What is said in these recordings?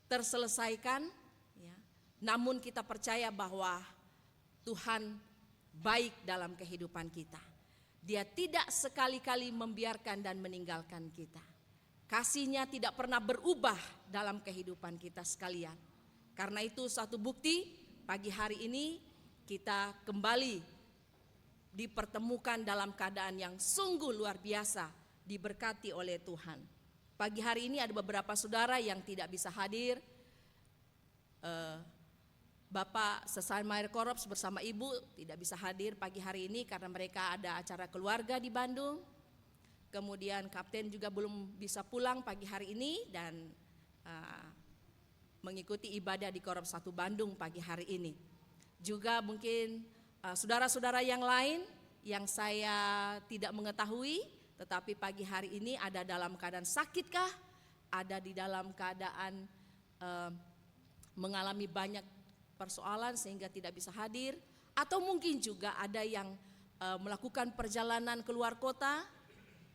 terselesaikan, ya. Namun kita percaya bahwa Tuhan baik dalam kehidupan kita. Dia tidak sekali-kali membiarkan dan meninggalkan kita. Kasih-Nya tidak pernah berubah dalam kehidupan kita sekalian. Karena itu satu bukti pagi hari ini kita kembali dipertemukan dalam keadaan yang sungguh luar biasa, diberkati oleh Tuhan. Pagi hari ini ada beberapa saudara yang tidak bisa hadir. Bapak Sesalmair Korops bersama Ibu tidak bisa hadir pagi hari ini karena mereka ada acara keluarga di Bandung. Kemudian Kapten juga belum bisa pulang pagi hari ini dan mengikuti ibadah di Korops 1 Bandung pagi hari ini. Juga mungkin saudara-saudara yang lain yang saya tidak mengetahui, tetapi pagi hari ini ada dalam keadaan sakitkah, ada di dalam keadaan mengalami banyak persoalan sehingga tidak bisa hadir, atau mungkin juga ada yang melakukan perjalanan keluar kota,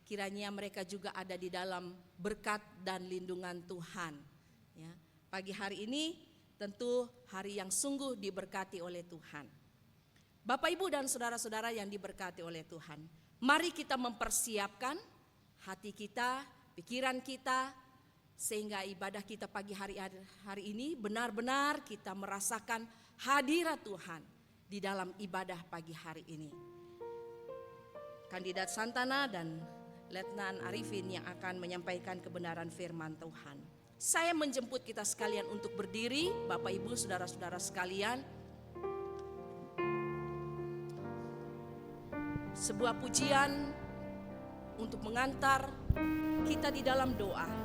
kiranya mereka juga ada di dalam berkat dan lindungan Tuhan. Ya, pagi hari ini tentu hari yang sungguh diberkati oleh Tuhan. Bapak, Ibu, dan saudara-saudara yang diberkati oleh Tuhan, mari kita mempersiapkan hati kita, pikiran kita, sehingga ibadah kita pagi hari ini benar-benar kita merasakan hadirat Tuhan di dalam ibadah pagi hari ini. Kandidat Santana dan Letnan Arifin yang akan menyampaikan kebenaran firman Tuhan. Saya menjemput kita sekalian untuk berdiri, Bapak, Ibu, saudara-saudara sekalian. Sebuah pujian untuk mengantar kita di dalam doa.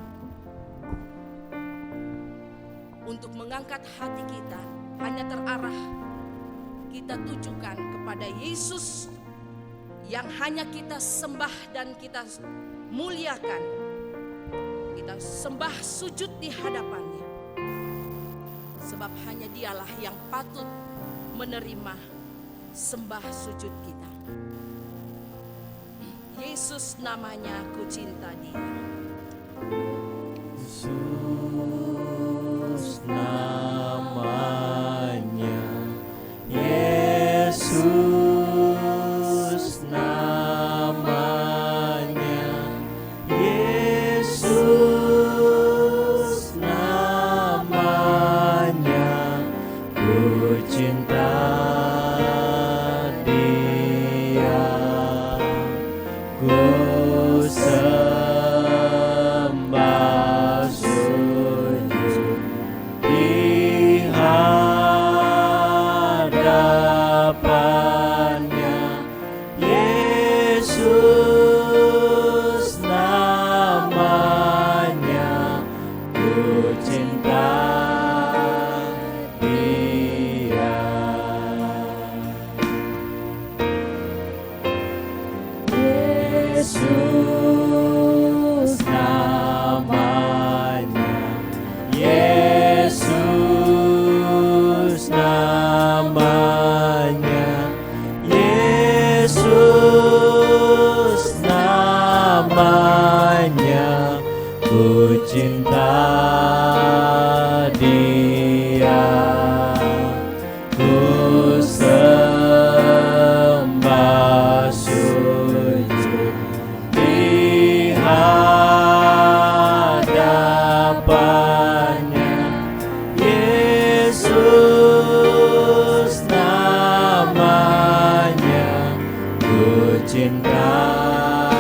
Untuk mengangkat hati kita hanya terarah kita tujukan kepada Yesus yang hanya kita sembah dan kita muliakan. Kita sembah sujud di hadapannya. Sebab hanya Dialah yang patut menerima sembah sujud kita. Yesus namanya, ku cinta Dia. Yesus namanya, Yesus namanya, Yesus namanya, ku cinta Dia, ku sembah sujud di hadapannya. Yesus namanya, ku cinta Dia. Yesus namanya, Yesus namanya, Yesus namanya, ku cinta Dia, ku sembah sujud di hadapannya. Yesus namanya, ku cinta Dia.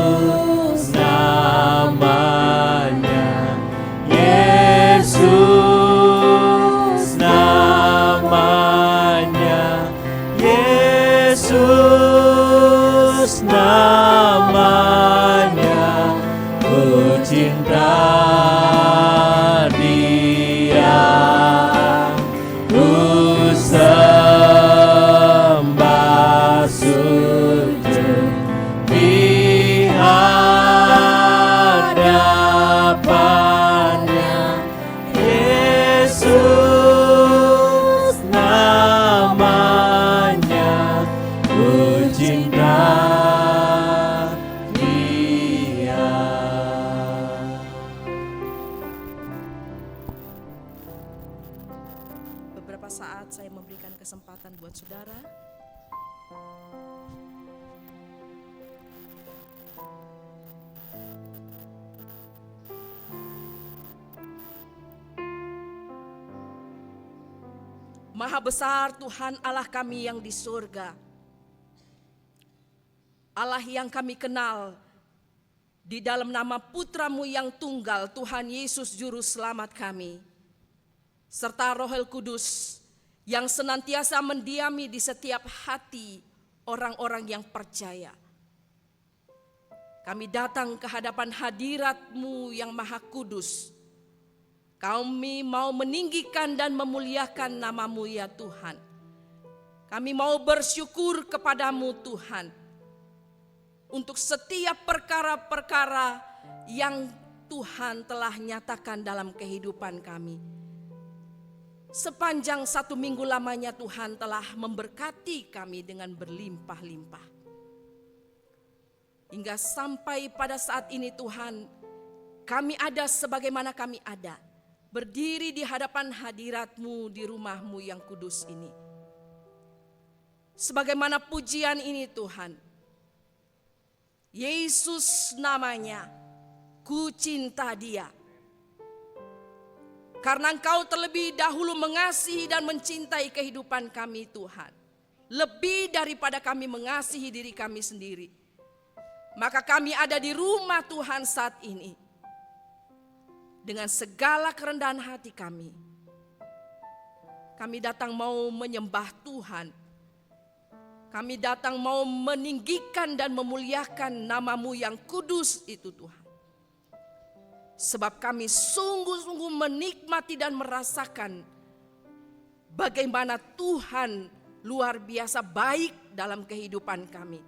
Yesus namanya, Yesus namanya, Yesus namanya, ku cinta Dia, ku sembah sujud di hadapannya. Yesus namanya, ku cinta Dia. Beberapa saat saya memberikan kesempatan buat saudara Maha besar Tuhan Allah kami yang di surga, Allah yang kami kenal di dalam nama Putra-Mu yang tunggal, Tuhan Yesus Juru Selamat kami, serta Roh Kudus yang senantiasa mendiami di setiap hati orang-orang yang percaya. Kami datang ke hadapan hadirat-Mu yang Maha Kudus. Kami mau meninggikan dan memuliakan nama-Mu ya Tuhan. Kami mau bersyukur kepadamu Tuhan, untuk setiap perkara-perkara yang Tuhan telah nyatakan dalam kehidupan kami. Sepanjang 1 minggu lamanya Tuhan telah memberkati kami dengan berlimpah-limpah. Hingga sampai pada saat ini Tuhan, kami ada sebagaimana kami ada, berdiri di hadapan hadirat-Mu di rumah-Mu yang kudus ini. Sebagaimana pujian ini Tuhan, Yesus namanya, ku cinta Dia. Karena Engkau terlebih dahulu mengasihi dan mencintai kehidupan kami Tuhan, lebih daripada kami mengasihi diri kami sendiri. Maka kami ada di rumah Tuhan saat ini. Dengan segala kerendahan hati kami datang mau menyembah Tuhan. Kami datang mau meninggikan dan memuliakan nama-Mu yang kudus itu Tuhan. Sebab kami sungguh-sungguh menikmati dan merasakan bagaimana Tuhan luar biasa baik dalam kehidupan kami.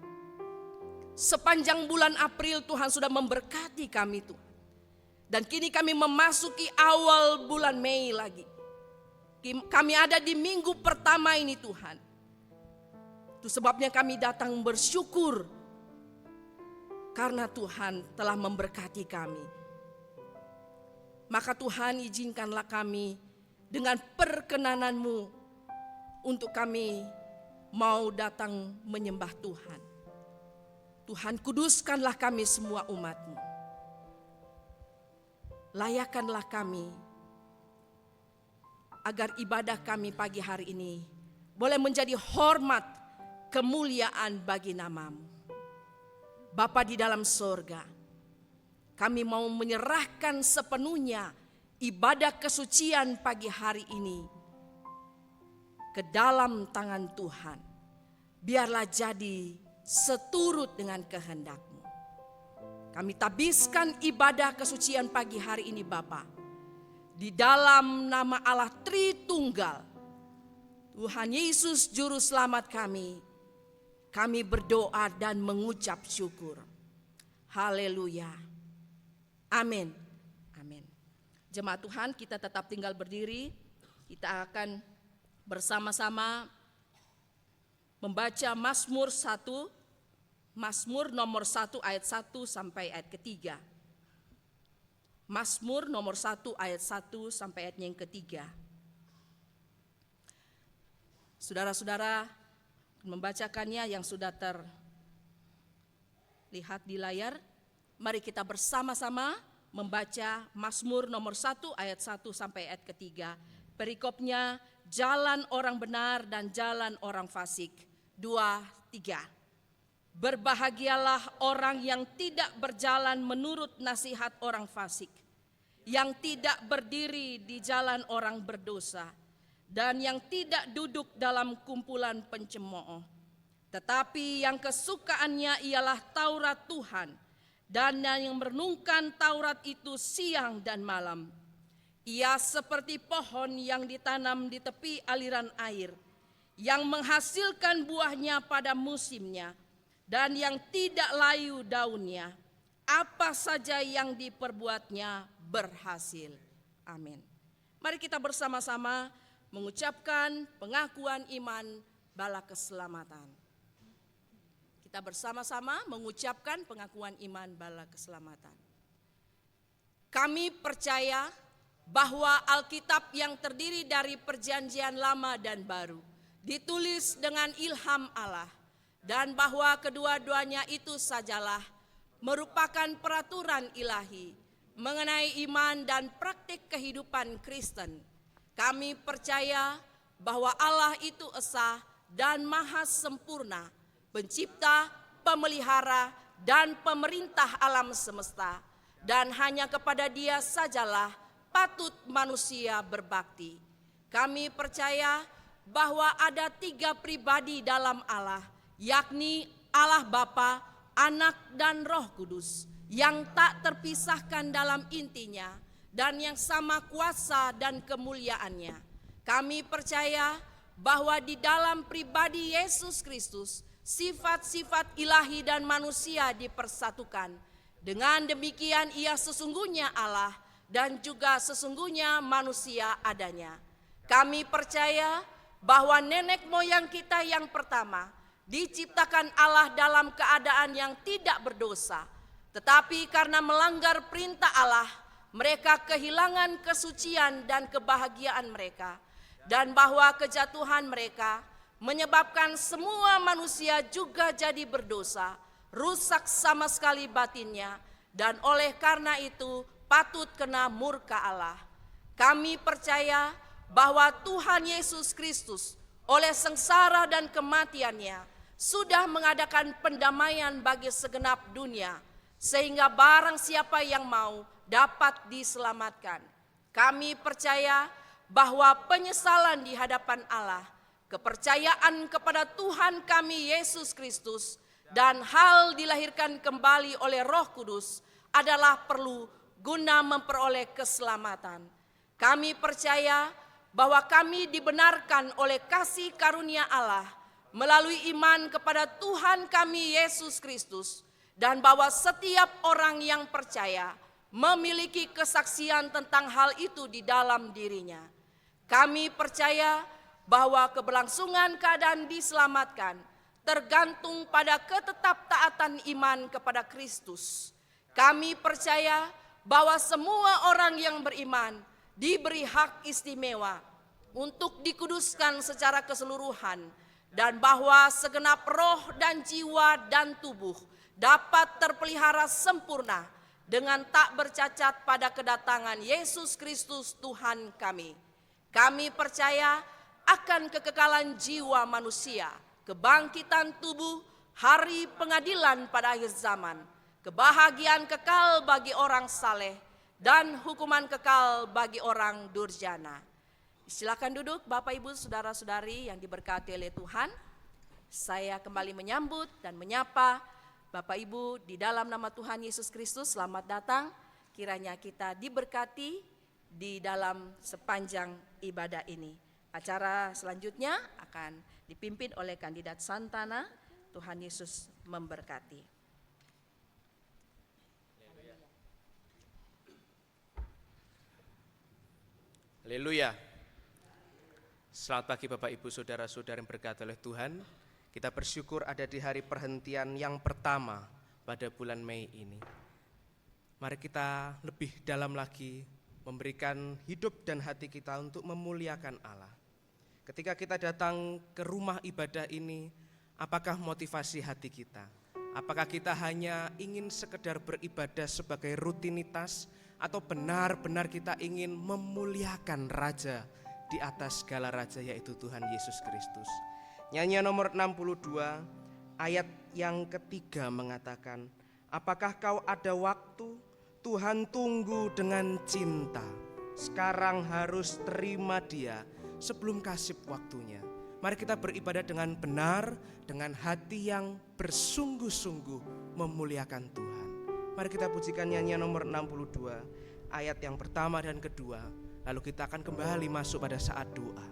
Sepanjang bulan April Tuhan sudah memberkati kami Tuhan. Dan kini kami memasuki awal bulan Mei lagi. Kami ada di minggu pertama ini Tuhan. Itu sebabnya kami datang bersyukur karena Tuhan telah memberkati kami. Maka Tuhan izinkanlah kami dengan perkenanan-Mu untuk kami mau datang menyembah Tuhan. Tuhan kuduskanlah kami semua umat-Mu. Layakkanlah kami agar ibadah kami pagi hari ini boleh menjadi hormat, kemuliaan bagi nama-Mu. Bapa di dalam sorga, kami mau menyerahkan sepenuhnya ibadah kesucian pagi hari ini ke dalam tangan Tuhan. Biarlah jadi seturut dengan kehendak-Mu. Kami tabiskan ibadah kesucian pagi hari ini Bapa, di dalam nama Allah Tritunggal, Tuhan Yesus Juru Selamat kami berdoa dan mengucap syukur. Haleluya. Amin. Amin. Jemaat Tuhan, kita tetap tinggal berdiri. Kita akan bersama-sama membaca Mazmur 1. Mazmur nomor 1 ayat 1 sampai ayat ketiga. Mazmur nomor 1 ayat 1 sampai ayat yang ketiga. Saudara-saudara membacakannya yang sudah terlihat di layar. Mari kita bersama-sama membaca Mazmur nomor 1 ayat 1 sampai ayat ketiga. Perikopnya, jalan orang benar dan jalan orang fasik. 2, 3. Berbahagialah orang yang tidak berjalan menurut nasihat orang fasik, yang tidak berdiri di jalan orang berdosa, dan yang tidak duduk dalam kumpulan pencemooh. Tetapi yang kesukaannya ialah Taurat Tuhan, dan yang merenungkan Taurat itu siang dan malam. Ia seperti pohon yang ditanam di tepi aliran air, yang menghasilkan buahnya pada musimnya, dan yang tidak layu daunnya. Apa saja yang diperbuatnya berhasil. Amin. Mari kita bersama-sama mengucapkan pengakuan iman bala keselamatan. Kita bersama-sama mengucapkan pengakuan iman bala keselamatan. Kami percaya bahwa Alkitab yang terdiri dari perjanjian lama dan baru ditulis dengan ilham Allah, dan bahwa kedua-duanya itu sajalah merupakan peraturan ilahi mengenai iman dan praktik kehidupan Kristen. Kami percaya bahwa Allah itu esa dan maha sempurna, pencipta, pemelihara, dan pemerintah alam semesta, dan hanya kepada Dia sajalah patut manusia berbakti. Kami percaya bahwa ada 3 pribadi dalam Allah, yakni Allah Bapa, Anak, dan Roh Kudus, yang tak terpisahkan dalam intinya dan yang sama kuasa dan kemuliaannya. Kami percaya bahwa di dalam pribadi Yesus Kristus, sifat-sifat ilahi dan manusia dipersatukan. Dengan demikian ia sesungguhnya Allah dan juga sesungguhnya manusia adanya. Kami percaya bahwa nenek moyang kita yang pertama diciptakan Allah dalam keadaan yang tidak berdosa, tetapi karena melanggar perintah Allah, mereka kehilangan kesucian dan kebahagiaan mereka, dan bahwa kejatuhan mereka menyebabkan semua manusia juga jadi berdosa, rusak sama sekali batinnya, dan oleh karena itu patut kena murka Allah. Kami percaya bahwa Tuhan Yesus Kristus oleh sengsara dan kematiannya sudah mengadakan pendamaian bagi segenap dunia, sehingga barang siapa yang mau dapat diselamatkan. Kami percaya bahwa penyesalan di hadapan Allah, kepercayaan kepada Tuhan kami Yesus Kristus, dan hal dilahirkan kembali oleh Roh Kudus adalah perlu guna memperoleh keselamatan. Kami percaya bahwa kami dibenarkan oleh kasih karunia Allah melalui iman kepada Tuhan kami Yesus Kristus, dan bahwa setiap orang yang percaya memiliki kesaksian tentang hal itu di dalam dirinya. Kami percaya bahwa keberlangsungan keadaan diselamatkan tergantung pada ketetaptaatan iman kepada Kristus. Kami percaya bahwa semua orang yang beriman diberi hak istimewa untuk dikuduskan secara keseluruhan, dan bahwa segenap roh dan jiwa dan tubuh dapat terpelihara sempurna dengan tak bercacat pada kedatangan Yesus Kristus Tuhan kami. Kami percaya akan kekekalan jiwa manusia, kebangkitan tubuh, hari pengadilan pada akhir zaman, kebahagiaan kekal bagi orang saleh, dan hukuman kekal bagi orang durjana. Silakan duduk Bapak Ibu Saudara-saudari yang diberkati oleh Tuhan. Saya kembali menyambut dan menyapa Bapak Ibu di dalam nama Tuhan Yesus Kristus. Selamat datang, kiranya kita diberkati di dalam sepanjang ibadah ini. Acara selanjutnya akan dipimpin oleh kandidat Santana. Tuhan Yesus memberkati. Haleluya. Selamat pagi Bapak Ibu Saudara-saudara yang berkati oleh Tuhan. Kita bersyukur ada di hari perhentian yang pertama pada bulan Mei ini. Mari kita lebih dalam lagi memberikan hidup dan hati kita untuk memuliakan Allah. Ketika kita datang ke rumah ibadah ini, apakah motivasi hati kita? Apakah kita hanya ingin sekedar beribadah sebagai rutinitas, atau benar-benar kita ingin memuliakan Raja di atas segala raja, yaitu Tuhan Yesus Kristus? Nyanyian nomor 62 ayat yang ketiga mengatakan, apakah kau ada waktu, Tuhan tunggu dengan cinta, sekarang harus terima Dia sebelum kasih waktunya. Mari kita beribadah dengan benar, dengan hati yang bersungguh-sungguh memuliakan Tuhan. Mari kita pujikan nyanyian nomor 62 ayat yang pertama dan kedua. Lalu kita akan kembali masuk pada saat doa.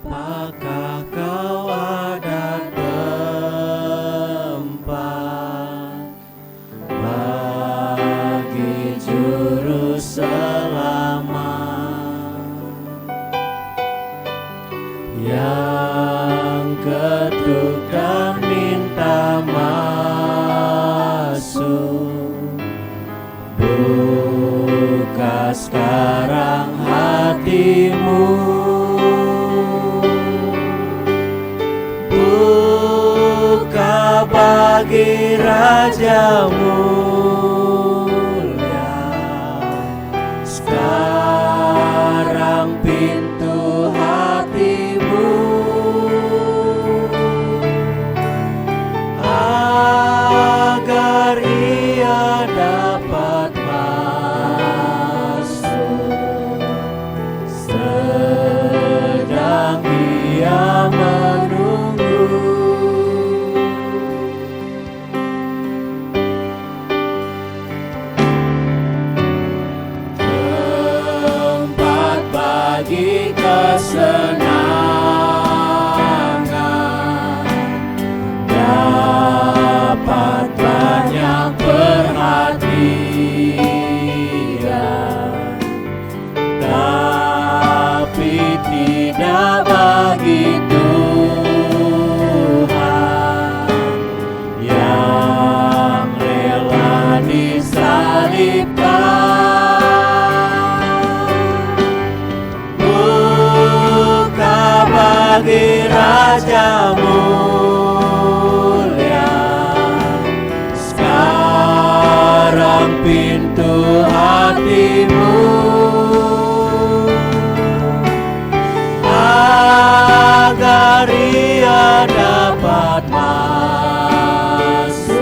Apakah kau ada bagi Raja mulia, sekarang pintu hatimu agar ia dapat masuk, sedang ia menunggu. Tempat bagi kesenangan, dapat banyak perhatian, tapi tidak bagi Tuhan yang rela disalibkan. Buka bagi Raja mulia, sekarang pintu hatimu agar ia dapat masuk,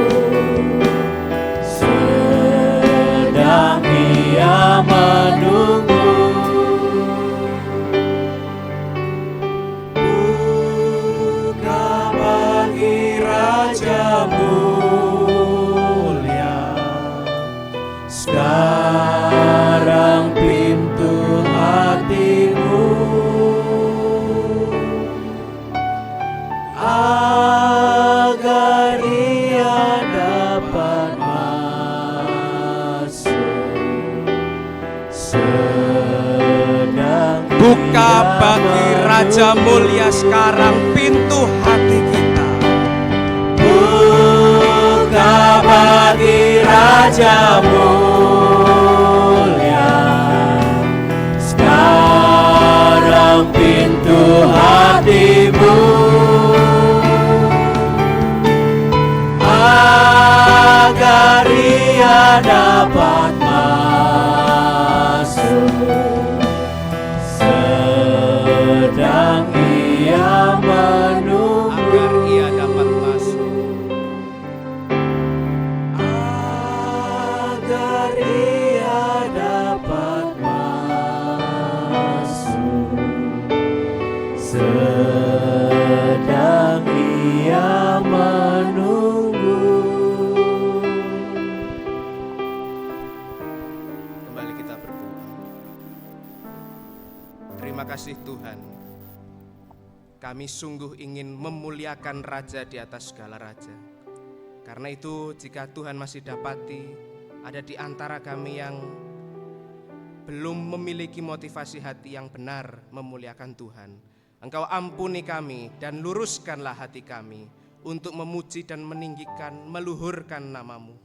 sedang ia menunggu. Buka bagi Raja mulia, sekarang pintu hatimu agar ia dapat masuk, sedang Buka ia bagi Raja mulia sekarang pintu hati kita. Buka bagi Raja mulia, sekarang pintu hatimu agar ia dapat masuk, sedang ia menunggu. Agar ia dapat masuk. Agar ia dapat masuk, sedang ia menunggu. Kembali kita berdoa. Terima kasih Tuhan. Kami sungguh ingin memuliakan Raja di atas segala raja. Karena itu jika Tuhan masih dapati ada di antara kami yang belum memiliki motivasi hati yang benar memuliakan Tuhan, Engkau ampuni kami dan luruskanlah hati kami untuk memuji dan meninggikan, meluhurkan nama-Mu.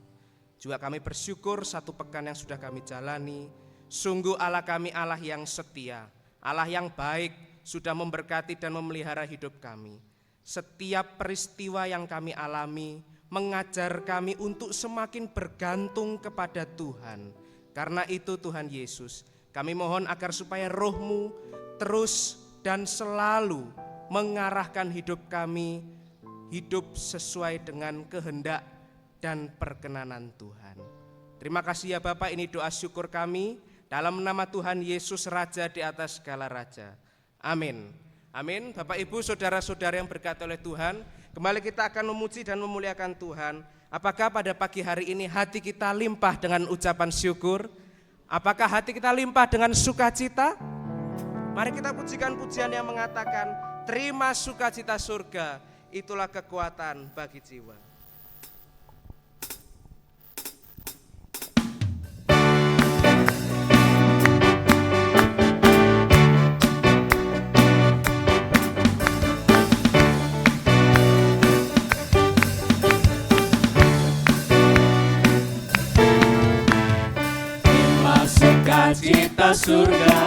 Juga kami bersyukur satu pekan yang sudah kami jalani, sungguh Allah kami Allah yang setia, Allah yang baik, sudah memberkati dan memelihara hidup kami. Setiap peristiwa yang kami alami mengajar kami untuk semakin bergantung kepada Tuhan. Karena itu Tuhan Yesus, kami mohon agar supaya Roh-Mu terus dan selalu mengarahkan hidup kami, hidup sesuai dengan kehendak dan perkenanan Tuhan. Terima kasih ya Bapak, ini doa syukur kami dalam nama Tuhan Yesus Raja di atas segala raja. Amin. Amin. Bapak Ibu saudara-saudara yang berkati oleh Tuhan, kembali kita akan memuji dan memuliakan Tuhan. Apakah pada pagi hari ini hati kita limpah dengan ucapan syukur? Apakah hati kita limpah dengan sukacita? Mari kita pujikan pujian yang mengatakan, terima sukacita surga, itulah kekuatan bagi jiwa. Sukacita surga,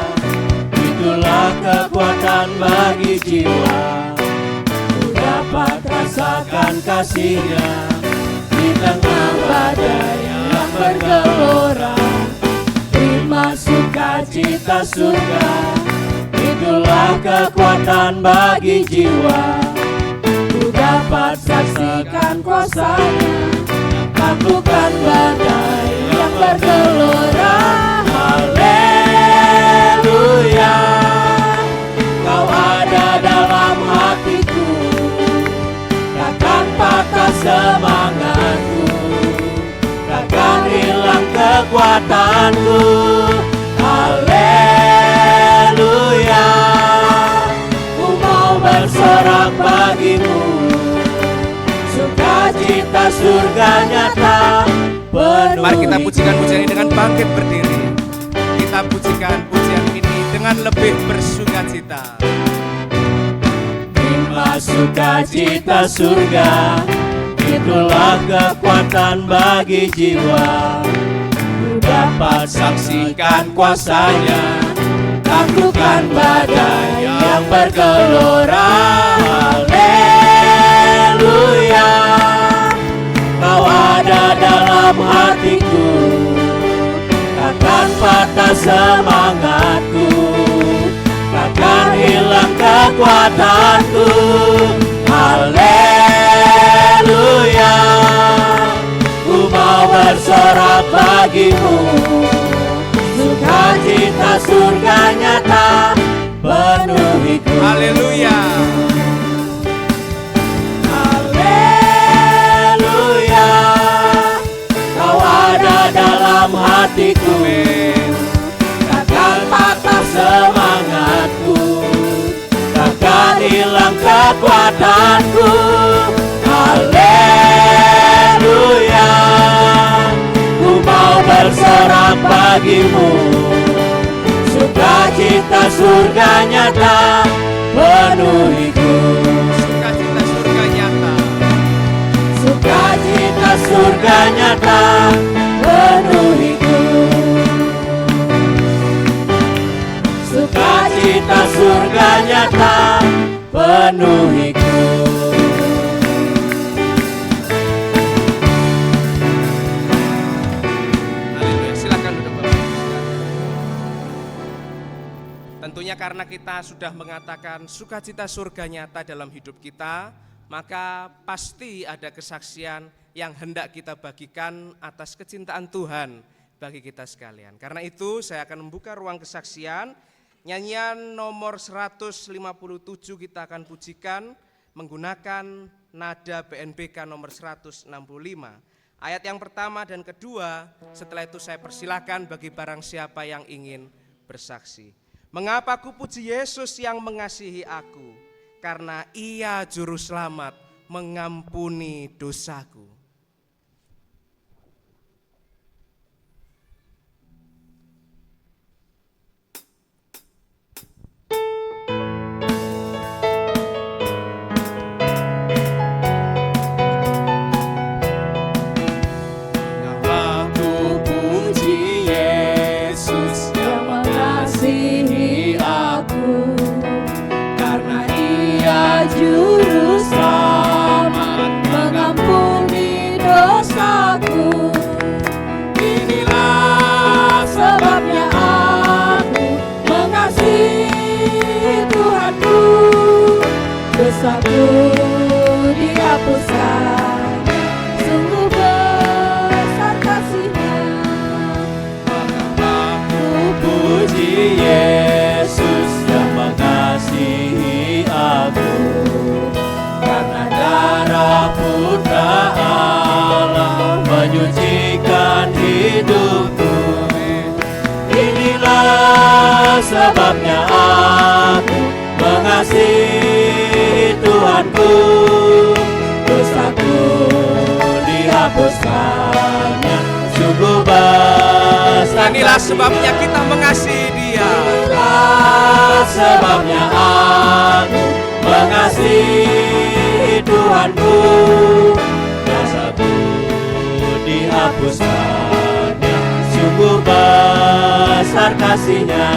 itulah kekuatan bagi jiwa. Ku dapat rasakan kasih-Nya di tengah badai yang bergelora. Terima sukacita surga, itulah kekuatan bagi jiwa. Ku dapat saksikan kuasa-Nya, taklukkan badai yang bergelora. Haleluya, Kau ada dalam hatiku, takkan patah semangatku, takkan hilang kekuatanku. Haleluya, ku mau bersorak bagimu, sukacita surga nyata penuhi. Mari kita pujikan pujian ini dengan bangkit berdiri. Kita pujikan pujian ini dengan lebih bersukacita. Terima sukacita surga, itulah kekuatan bagi jiwa. Ku dapat saksikan kuasa-Nya, taklukkan badai yang bergelora. Haleluya, Kau ada dalam hatiku, takkan patah semangatku, takkan hilang kekuatanku. Haleluya, ku mau bersorak bagimu, sukacita surga nyata penuhiku. Haleluya. Haleluya, Kau ada dalam hatiku, takkan patah semangatku, takkan hilang kekuatanku. Haleluya, ku mau bersorak bagimu, sukacita surga nyata penuhiku. Sukacita surga nyata. Sukacita surga nyata penuhiku. Sukacita surga nyata penuhiku. Haleluya. Silakan duduk Bapak Ibu sekalian. Tentunya karena kita sudah mengatakan sukacita surga nyata dalam hidup kita, maka pasti ada kesaksian yang hendak kita bagikan atas kecintaan Tuhan bagi kita sekalian. Karena itu saya akan membuka ruang kesaksian. Nyanyian nomor 157 kita akan pujikan menggunakan nada BNPK nomor 165. Ayat yang pertama dan kedua, setelah itu saya persilakan bagi barang siapa yang ingin bersaksi. Mengapa ku puji Yesus yang mengasihi aku? Karena Ia juru selamat, mengampuni dosaku. Aku puji Yesus yang mengasihi aku, karena Ia juru selamat, mengampuni dosaku. Inilah sebabnya aku mengasihi Tuhanku, dosaku dihapuskan, sungguh besar kasih-Nya. Aku puji Yesus yang mengasihi aku, karena darah putra Allah menyucikan hidupku. Inilah sebabnya aku mengasihi Tuhanku, dosaku dihapuskannya, sungguh besar. Inilah sebabnya kita mengasihi Dia. Inilah sebabnya aku mengasihi Tuhanku, dosaku dihapuskannya, sungguh besar kasih-Nya.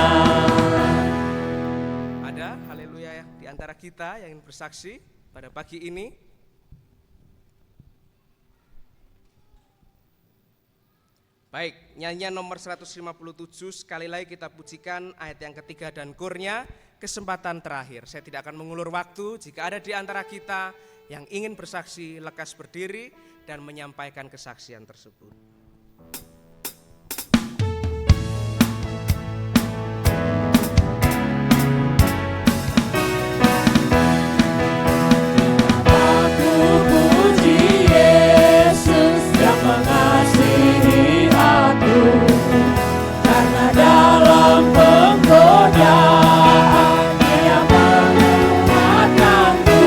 Ada haleluya di antara kita yang ingin bersaksi pada pagi ini? Baik, nyanyian nomor 157 sekali lagi kita pujikan ayat yang ketiga dan kurnya, kesempatan terakhir. Saya tidak akan mengulur waktu, jika ada di antara kita yang ingin bersaksi, lekas berdiri dan menyampaikan kesaksian tersebut. Mengasihi aku, karena dalam penggodaan Dia menguatkanku.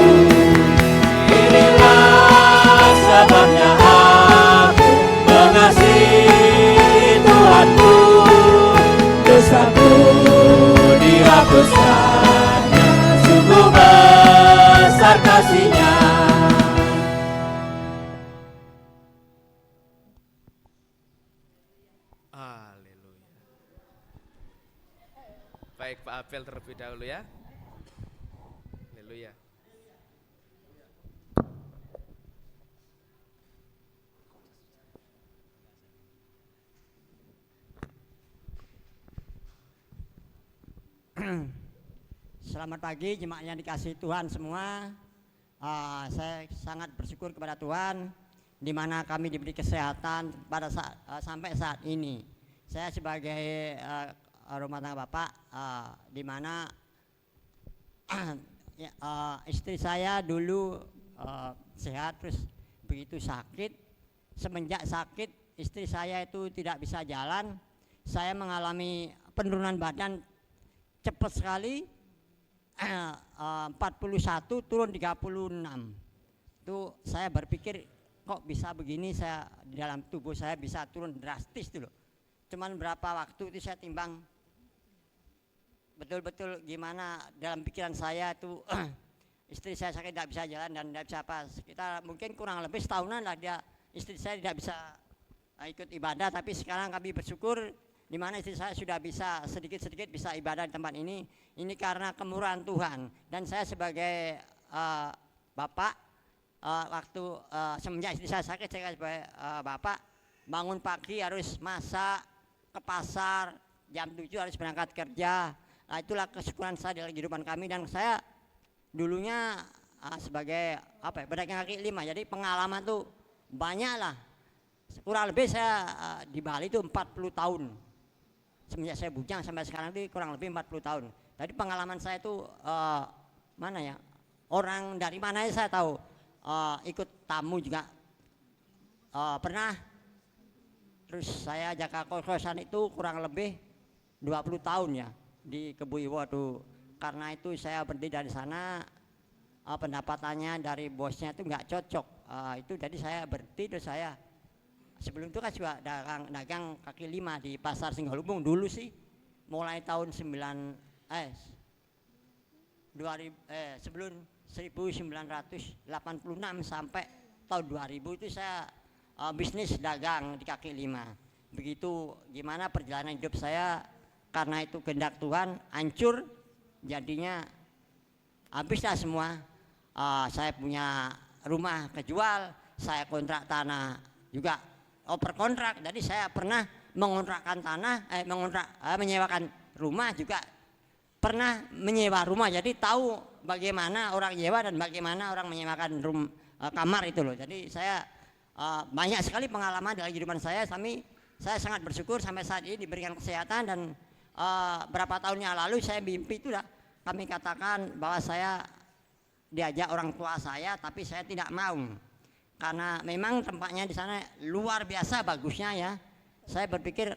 Inilah sebabnya aku mengasihi Tuhanku. Dosaku dihapuskannya, sungguh besar kasih-Nya. Baik, Pak Abel terlebih dahulu ya. Haleluya. Selamat pagi jemaat yang dikasihi Tuhan semua. Saya sangat bersyukur kepada Tuhan di mana kami diberi kesehatan pada sampai saat ini. Saya sebagai rumah tangga Bapak, di mana istri saya dulu sehat, terus begitu sakit. Semenjak sakit istri saya itu tidak bisa jalan, saya mengalami penurunan badan cepat sekali. 41 turun 36. Itu saya berpikir kok bisa begini, saya di dalam tubuh saya bisa turun drastis dulu. Cuman berapa waktu itu saya timbang betul-betul gimana dalam pikiran saya itu istri saya sakit tidak bisa jalan dan tidak bisa apa. Sekitar mungkin kurang lebih setahunan lah dia, istri saya tidak bisa ikut ibadah, tapi sekarang kami bersyukur di mana istri saya sudah bisa sedikit-sedikit bisa ibadah di tempat ini. Ini karena kemurahan Tuhan. Dan saya sebagai bapak, waktu semenjak istri saya sakit, saya sebagai bapak bangun pagi harus masak, ke pasar, jam 7 harus berangkat kerja. Nah, itulah kesyukuran saya dalam kehidupan kami. Dan saya dulunya sebagai pedagang kaki lima, jadi pengalaman tuh banyak lah. Kurang lebih saya di Bali itu 40 tahun. Semenjak saya bujang sampai sekarang itu kurang lebih 40 tahun. Jadi pengalaman saya itu mana ya, orang dari mana saya tahu. Ikut tamu juga pernah. Terus saya jaga kos-kosan itu kurang lebih 20 tahun ya di Kebuiwo tuh. Karena itu saya berhenti dari sana, pendapatannya dari bosnya itu nggak cocok. Itu jadi saya berhenti. Terus saya sebelum itu kan juga dagang kaki lima di pasar Singgalumbung dulu sih, mulai tahun sebelum 1986 sampai tahun 2000 itu saya bisnis dagang di kaki lima. Begitu gimana perjalanan hidup saya, karena itu kehendak Tuhan hancur, jadinya habislah semua. Saya punya rumah kejual, saya kontrak tanah juga oper kontrak. Jadi saya pernah mengontrakkan tanah, menyewakan rumah juga pernah menyewa rumah. Jadi tahu bagaimana orang nyewa dan bagaimana orang menyewakan kamar itu loh. Jadi saya banyak sekali pengalaman dalam kehidupan saya. Saya sangat bersyukur sampai saat ini diberikan kesehatan. Dan berapa tahun yang lalu saya mimpi itu kami katakan bahwa saya diajak orang tua saya, tapi saya tidak mau. Karena memang tempatnya di sana luar biasa bagusnya ya. Saya berpikir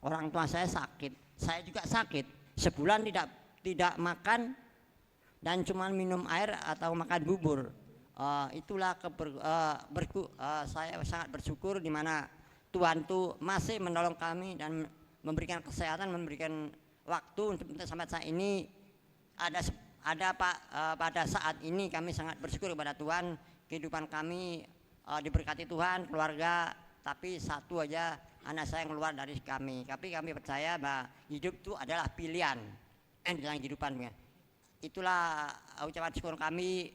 orang tua saya sakit, saya juga sakit. Sebulan tidak makan dan cuma minum air atau makan bubur. Itulah saya sangat bersyukur di mana Tuhan tuh masih menolong kami dan memberikan kesehatan, memberikan waktu untuk sampai saat ini pada saat ini kami sangat bersyukur kepada Tuhan. Kehidupan kami diberkati Tuhan, keluarga, tapi satu aja anak saya yang keluar dari kami. Tapi kami percaya bahwa hidup itu adalah pilihan dalam kehidupannya. Itulah ucapan syukur kami.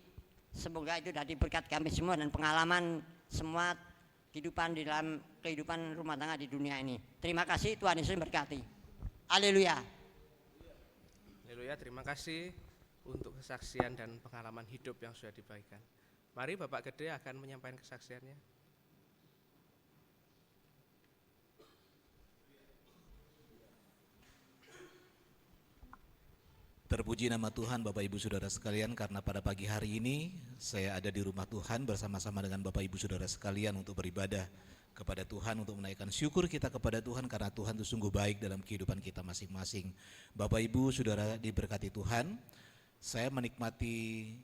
Semoga itu dari berkat kami semua dan pengalaman semua kehidupan di dalam kehidupan rumah tangga di dunia ini. Terima kasih, Tuhan Yesus memberkati. Haleluya. Haleluya, terima kasih untuk kesaksian dan pengalaman hidup yang sudah dibagikan. Mari Bapak Gede akan menyampaikan kesaksiannya. Terpuji nama Tuhan Bapak Ibu Saudara sekalian, karena pada pagi hari ini saya ada di rumah Tuhan bersama-sama dengan Bapak Ibu Saudara sekalian untuk beribadah kepada Tuhan, untuk menaikkan syukur kita kepada Tuhan karena Tuhan itu sungguh baik dalam kehidupan kita masing-masing. Bapak Ibu Saudara diberkati Tuhan, saya menikmati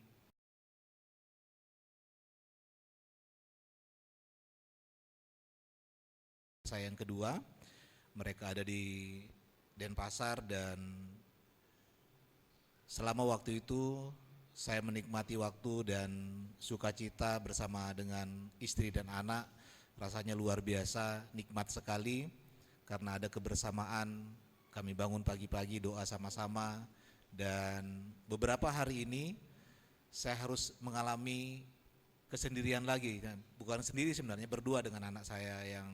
saya yang kedua, mereka ada di Denpasar, dan selama waktu itu saya menikmati waktu dan sukacita bersama dengan istri dan anak. Rasanya luar biasa, nikmat sekali karena ada kebersamaan. Kami bangun pagi-pagi doa sama-sama, dan beberapa hari ini saya harus mengalami kesendirian lagi. Bukan sendiri sebenarnya, berdua dengan anak saya yang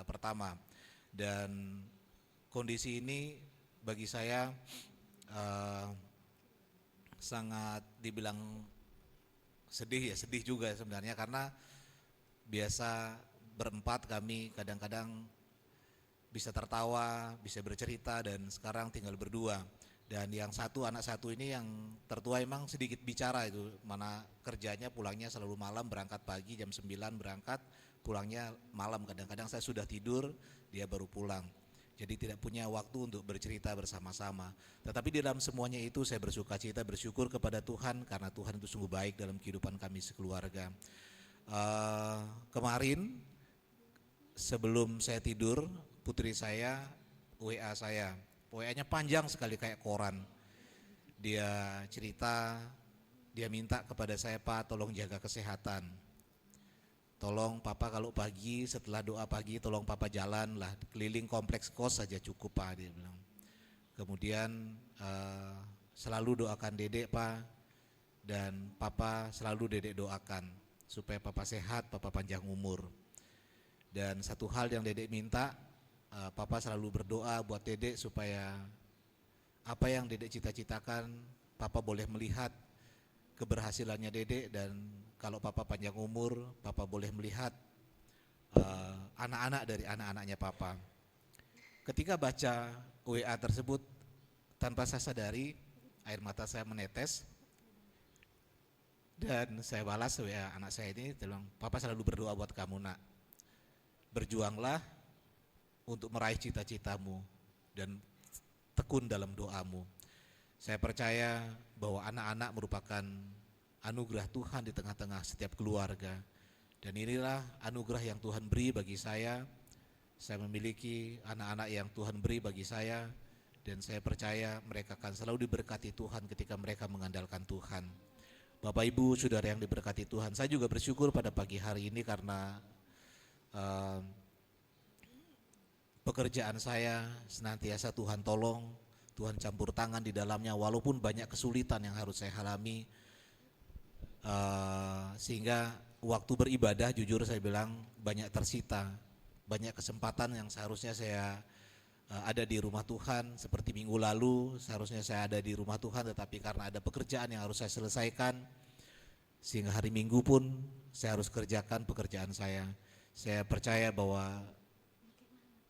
pertama. Dan kondisi ini bagi saya sangat dibilang sedih juga sebenarnya, karena biasa berempat kami kadang-kadang bisa tertawa, bisa bercerita, dan sekarang tinggal berdua. Dan yang satu, anak satu ini yang tertua emang sedikit bicara, itu mana kerjanya pulangnya selalu malam, berangkat pagi jam 9 berangkat, pulangnya malam, kadang-kadang saya sudah tidur dia baru pulang. Jadi tidak punya waktu untuk bercerita bersama-sama. Tetapi di dalam semuanya itu saya bersukacita, bersyukur kepada Tuhan karena Tuhan itu sungguh baik dalam kehidupan kami sekeluarga. Kemarin sebelum saya tidur, putri saya WA saya, WA-nya panjang sekali kayak koran. Dia cerita, dia minta kepada saya, Pak tolong jaga kesehatan. Tolong Papa kalau pagi setelah doa pagi tolong Papa jalan lah keliling kompleks kos saja cukup Pak, dia bilang. Kemudian selalu doakan Dedek Pak, dan Papa selalu Dedek doakan supaya Papa sehat, Papa panjang umur. Dan satu hal yang Dedek minta, Papa selalu berdoa buat Dedek supaya apa yang Dedek cita-citakan Papa boleh melihat keberhasilannya Dedek, dan kalau Papa panjang umur, Papa boleh melihat anak-anak dari anak-anaknya Papa. Ketika baca WA tersebut, tanpa saya sadari air mata saya menetes, dan saya balas WA anak saya ini, bilang, Papa selalu berdoa buat kamu nak, berjuanglah untuk meraih cita-citamu dan tekun dalam doamu. Saya percaya bahwa anak-anak merupakan anugerah Tuhan di tengah-tengah setiap keluarga, dan inilah anugerah yang Tuhan beri bagi saya. Saya memiliki anak-anak yang Tuhan beri bagi saya, dan saya percaya mereka akan selalu diberkati Tuhan ketika mereka mengandalkan Tuhan. Bapak Ibu Saudara yang diberkati Tuhan, saya juga bersyukur pada pagi hari ini karena pekerjaan saya senantiasa Tuhan tolong, Tuhan campur tangan di dalamnya, walaupun banyak kesulitan yang harus saya alami. Sehingga waktu beribadah jujur saya bilang banyak tersita, banyak kesempatan yang seharusnya saya ada di rumah Tuhan. Seperti minggu lalu seharusnya saya ada di rumah Tuhan, tetapi karena ada pekerjaan yang harus saya selesaikan, sehingga hari Minggu pun saya harus kerjakan pekerjaan saya. Saya percaya bahwa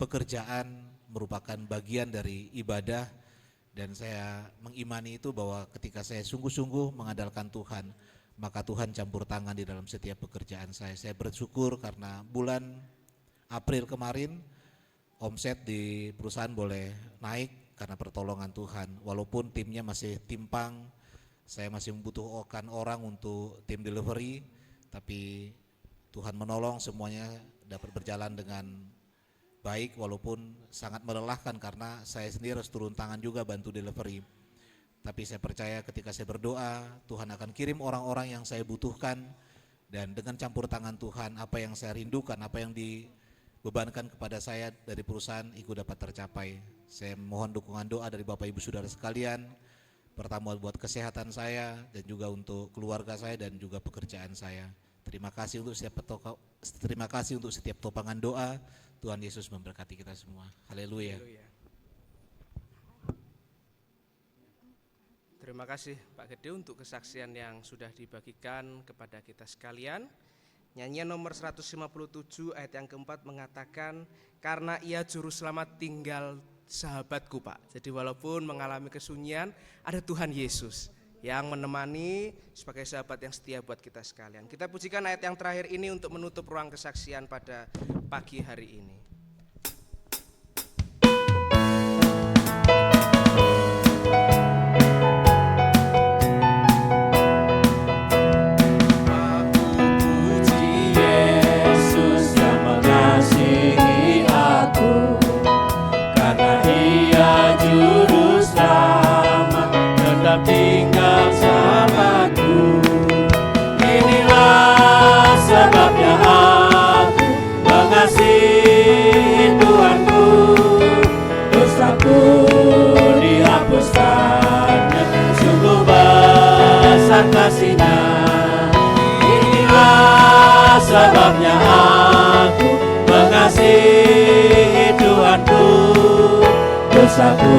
pekerjaan merupakan bagian dari ibadah, dan saya mengimani itu bahwa ketika saya sungguh-sungguh mengandalkan Tuhan, maka Tuhan campur tangan di dalam setiap pekerjaan saya. Saya bersyukur karena bulan April kemarin omset di perusahaan boleh naik karena pertolongan Tuhan. Walaupun timnya masih timpang, saya masih membutuhkan orang untuk tim delivery, tapi Tuhan menolong, semuanya dapat berjalan dengan baik, walaupun sangat melelahkan karena saya sendiri harus turun tangan juga bantu delivery. Tapi saya percaya ketika saya berdoa, Tuhan akan kirim orang-orang yang saya butuhkan, dan dengan campur tangan Tuhan, apa yang saya rindukan, apa yang dibebankan kepada saya dari perusahaan ikut dapat tercapai. Saya mohon dukungan doa dari Bapak Ibu Saudara sekalian, pertama buat kesehatan saya, dan juga untuk keluarga saya, dan juga pekerjaan saya. Terima kasih untuk setiap topangan doa. Tuhan Yesus memberkati kita semua. Haleluya. Terima kasih Pak Gede untuk kesaksian yang sudah dibagikan kepada kita sekalian. Nyanyian nomor 157 ayat yang keempat mengatakan, karena ia juru selamat tinggal sahabatku Pak. Jadi walaupun mengalami kesunyian, ada Tuhan Yesus yang menemani sebagai sahabat yang setia buat kita sekalian. Kita pujikan ayat yang terakhir ini untuk menutup ruang kesaksian pada pagi hari ini. Tinggal sahabatku, inilah sebabnya aku mengasihi Tuhanku. Dosaku dihapuskannya, sungguh besar kasih-Nya. Inilah sebabnya aku mengasihi Tuhanku. Dosaku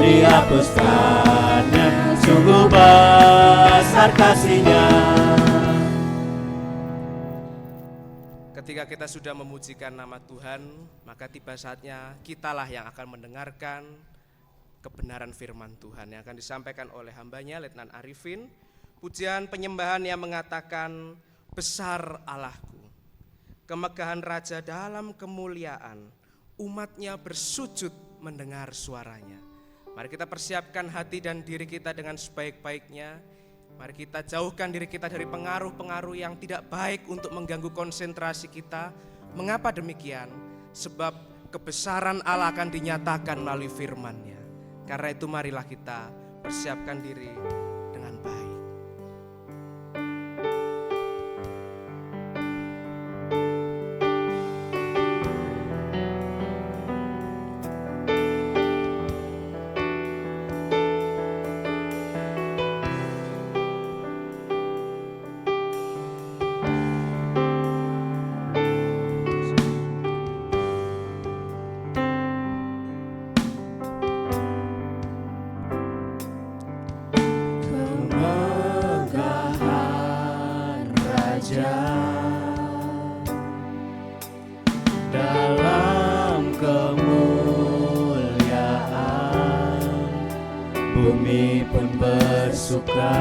dihapuskannya, sungguh besar kasih-Nya. Ketika kita sudah memujikan nama Tuhan, maka tiba saatnya kitalah yang akan mendengarkan kebenaran firman Tuhan yang akan disampaikan oleh hambanya Letnan Arifin. Pujian penyembahan yang mengatakan, besar Allahku, kemegahan Raja dalam kemuliaan, umatnya bersujud mendengar suaranya. Mari kita persiapkan hati dan diri kita dengan sebaik-baiknya. Mari kita jauhkan diri kita dari pengaruh-pengaruh yang tidak baik untuk mengganggu konsentrasi kita. Mengapa demikian? Sebab kebesaran Allah akan dinyatakan melalui firman-Nya. Karena itu marilah kita persiapkan diri dengan baik. Dalam kemuliaan, bumi pun bersuka,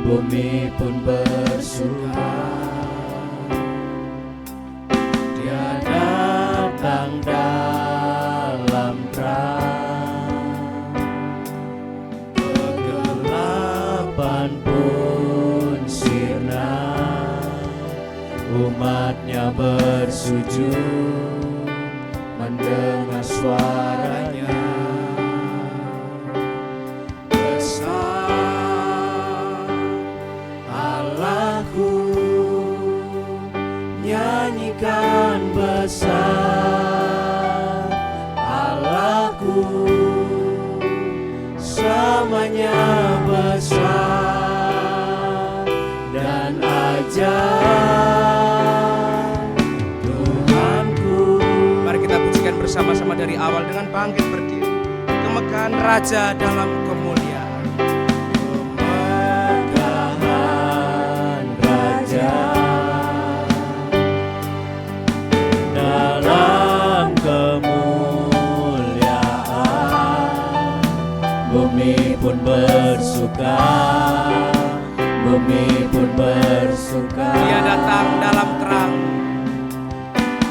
bumi pun bersuka. Dia datang dalam terang, kegelapan pun sirna. Umatnya bersujud mendengar suaranya. Besar Allahku, nyanyikan besar Allahku, semuanya besar dan ajaib. Bersama-sama dari awal dengan bangkit berdiri. Kemegahan Raja dalam kemuliaan. Kemegahan Raja dalam kemuliaan, bumi pun bersuka, bumi pun bersuka. Dia datang dalam terang,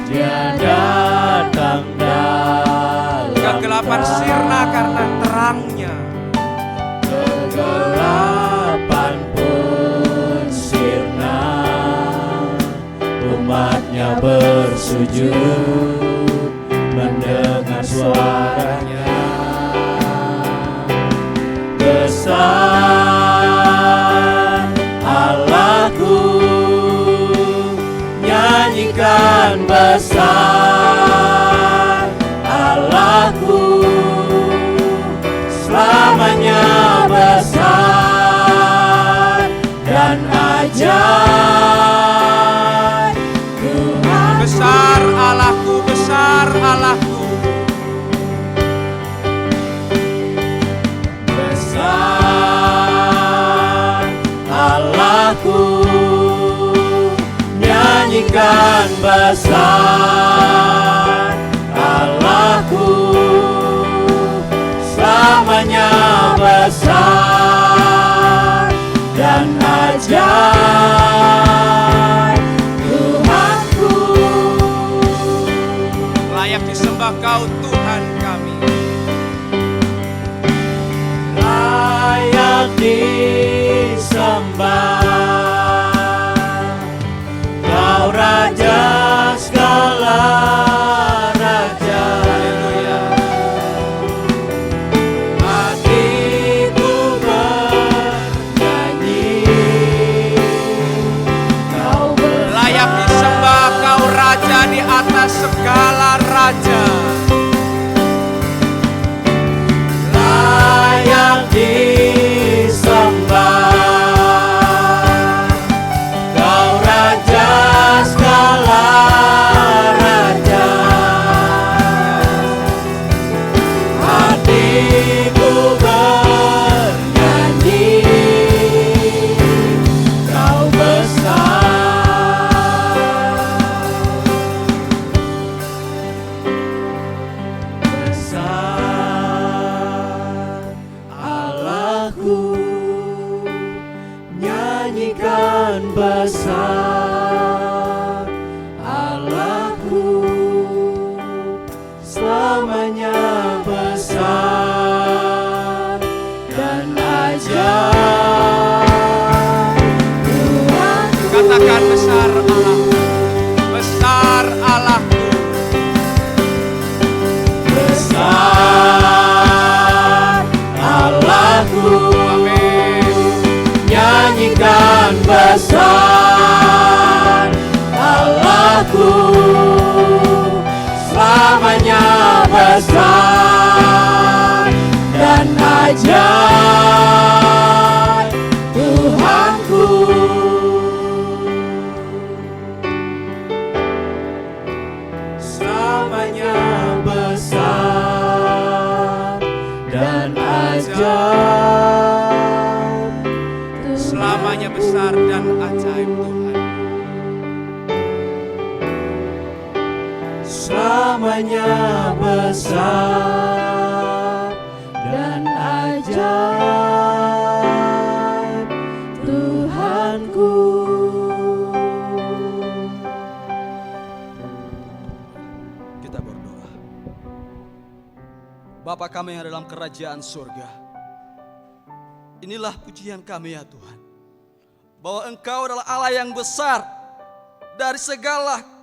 Dia datang dalam kegelapan sirna karena terangnya. Kegelapan pun sirna, umatnya bersujud mendengar suaranya. Besar Allahku, nyanyikan besar Allahku, selamanya besar dan ajaib. nyanyikan besar Allahku, selamanya besar dan ajaib Tuhanku. Layak disembah Kau Tuhan kami. Layak disembah Kau Raja segala raja. Haleluya. Hatiku bernyanyi Kau Layak disembah Kau Raja di atas segala raja. layak disembah Kau Raja segala raja. Hatiku bernyanyi Kau besar. Besar Allahku, nyanyikan besar Allahku, selamanya besar dan ajaib Tuhanku. Katakan besar Allahku. Besar Allahku. Besar Allahku, Amin. nyanyikan besar Allahku, selamanya besar dan ajaib Tuhanku. Selamanya besar dan ajaib Selamanya besar dan ajaib Tuhan. selamanya besar dan ajaib Tuhanku. Kita berdoa. Bapa kami yang ada dalam kerajaan surga, inilah pujian kami ya Tuhan, bahwa Engkau adalah Allah yang besar dari segala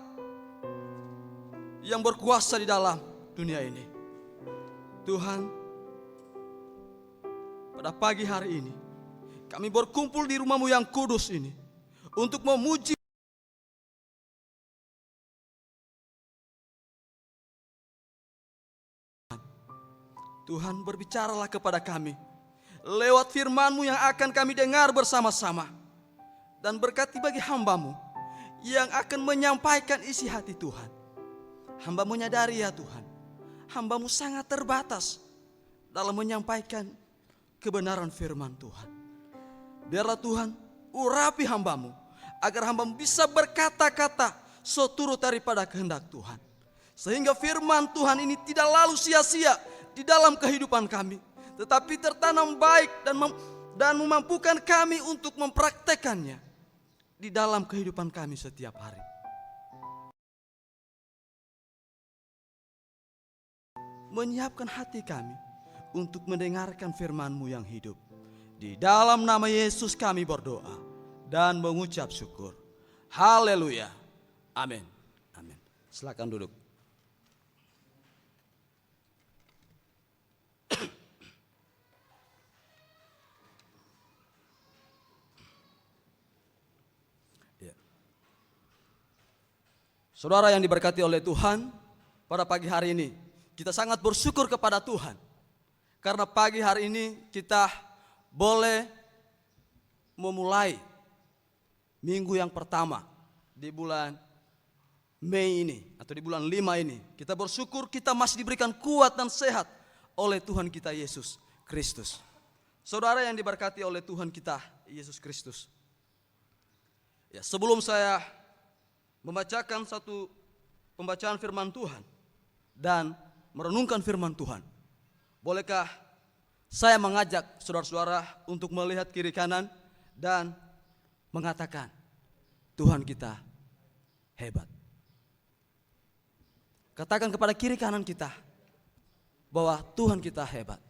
yang berkuasa di dalam dunia ini. Tuhan, pada pagi hari ini kami berkumpul di rumah-Mu yang kudus ini untuk memuji. Tuhan, berbicaralah kepada kami lewat firman-Mu yang akan kami dengar bersama-sama, dan berkati bagi hamba-Mu yang akan menyampaikan isi hati Tuhan. Hamba menyadari ya Tuhan, hamba-Mu sangat terbatas dalam menyampaikan kebenaran firman Tuhan. Biarlah Tuhan urapi hamba-Mu, agar hamba-Mu bisa berkata-kata seturut daripada kehendak Tuhan, sehingga firman Tuhan ini tidak lalu sia-sia di dalam kehidupan kami, tetapi tertanam baik dan memampukan kami untuk mempraktekannya di dalam kehidupan kami setiap hari. Menyiapkan hati kami untuk mendengarkan firman-Mu yang hidup. Di dalam nama Yesus kami berdoa dan mengucap syukur. Haleluya. Amin. Amin. Silakan duduk. Saudara yang diberkati oleh Tuhan, pada pagi hari ini kita sangat bersyukur kepada Tuhan, karena pagi hari ini kita boleh memulai minggu yang pertama di bulan Mei ini, atau di bulan 5 ini. Kita bersyukur kita masih diberikan kuat dan sehat oleh Tuhan kita Yesus Kristus. Saudara yang diberkati oleh Tuhan kita Yesus Kristus, ya, sebelum saya membacakan satu pembacaan firman Tuhan dan merenungkan firman Tuhan. Bolehkah saya mengajak saudara-saudara untuk melihat kiri kanan dan mengatakan, Tuhan kita hebat. Katakan kepada kiri kanan kita bahwa Tuhan kita hebat.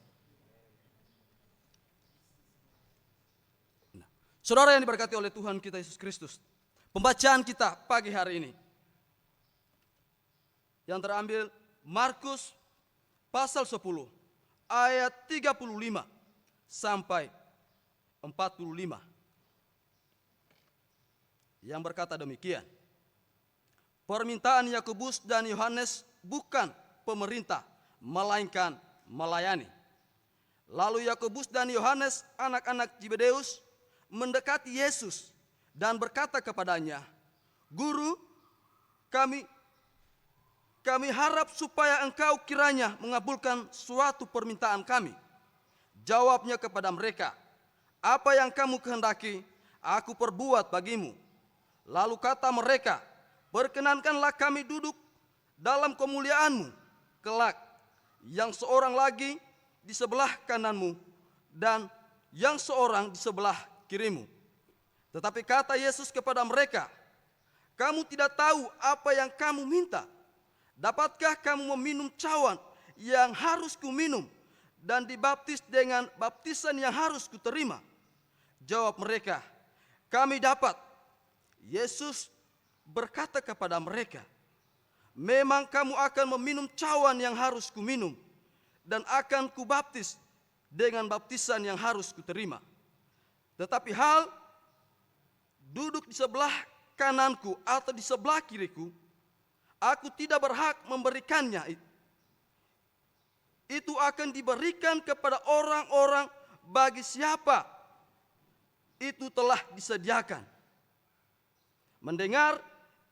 Nah, saudara yang diberkati oleh Tuhan kita Yesus Kristus, pembacaan kita pagi hari ini yang terambil Markus pasal 10 ayat 35 sampai 45 yang berkata demikian. Permintaan Yakobus dan Yohanes bukan pemerintah, melainkan melayani. Lalu Yakobus dan Yohanes, anak-anak Zebedeus, mendekati Yesus dan berkata kepadanya, Guru, kami harap supaya engkau kiranya mengabulkan suatu permintaan kami. Jawabnya kepada mereka, apa yang kamu kehendaki, aku perbuat bagimu. Lalu kata mereka, perkenankanlah kami duduk dalam kemuliaanmu kelak, yang seorang lagi di sebelah kananmu dan yang seorang di sebelah kirimu. Tetapi kata Yesus kepada mereka, kamu tidak tahu apa yang kamu minta. Dapatkah kamu meminum cawan yang harus kuminum dan dibaptis dengan baptisan yang harus kuterima? Jawab mereka, kami dapat. Yesus berkata kepada mereka, memang kamu akan meminum cawan yang harus kuminum dan akan kubaptis dengan baptisan yang harus kuterima. Tetapi hal duduk di sebelah kananku atau di sebelah kiriku, aku tidak berhak memberikannya. Itu akan diberikan kepada orang-orang bagi siapa itu telah disediakan. Mendengar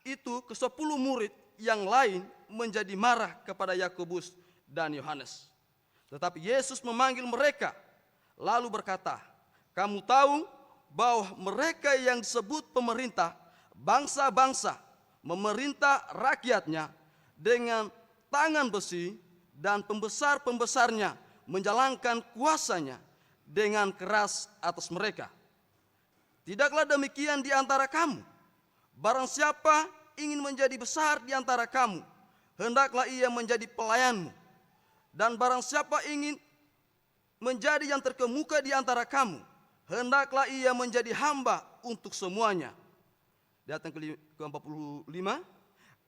itu, ke-10 murid yang lain menjadi marah kepada Yakobus dan Yohanes. Tetapi Yesus memanggil mereka, lalu berkata, kamu tahu bahwa mereka yang disebut pemerintah bangsa-bangsa memerintah rakyatnya dengan tangan besi, dan pembesar-pembesarnya menjalankan kuasanya dengan keras atas mereka. Tidaklah demikian di antara kamu. Barang siapa ingin menjadi besar di antara kamu, hendaklah ia menjadi pelayanmu. Dan barang siapa ingin menjadi yang terkemuka di antara kamu, hendaklah ia menjadi hamba untuk semuanya. Datang ke-45.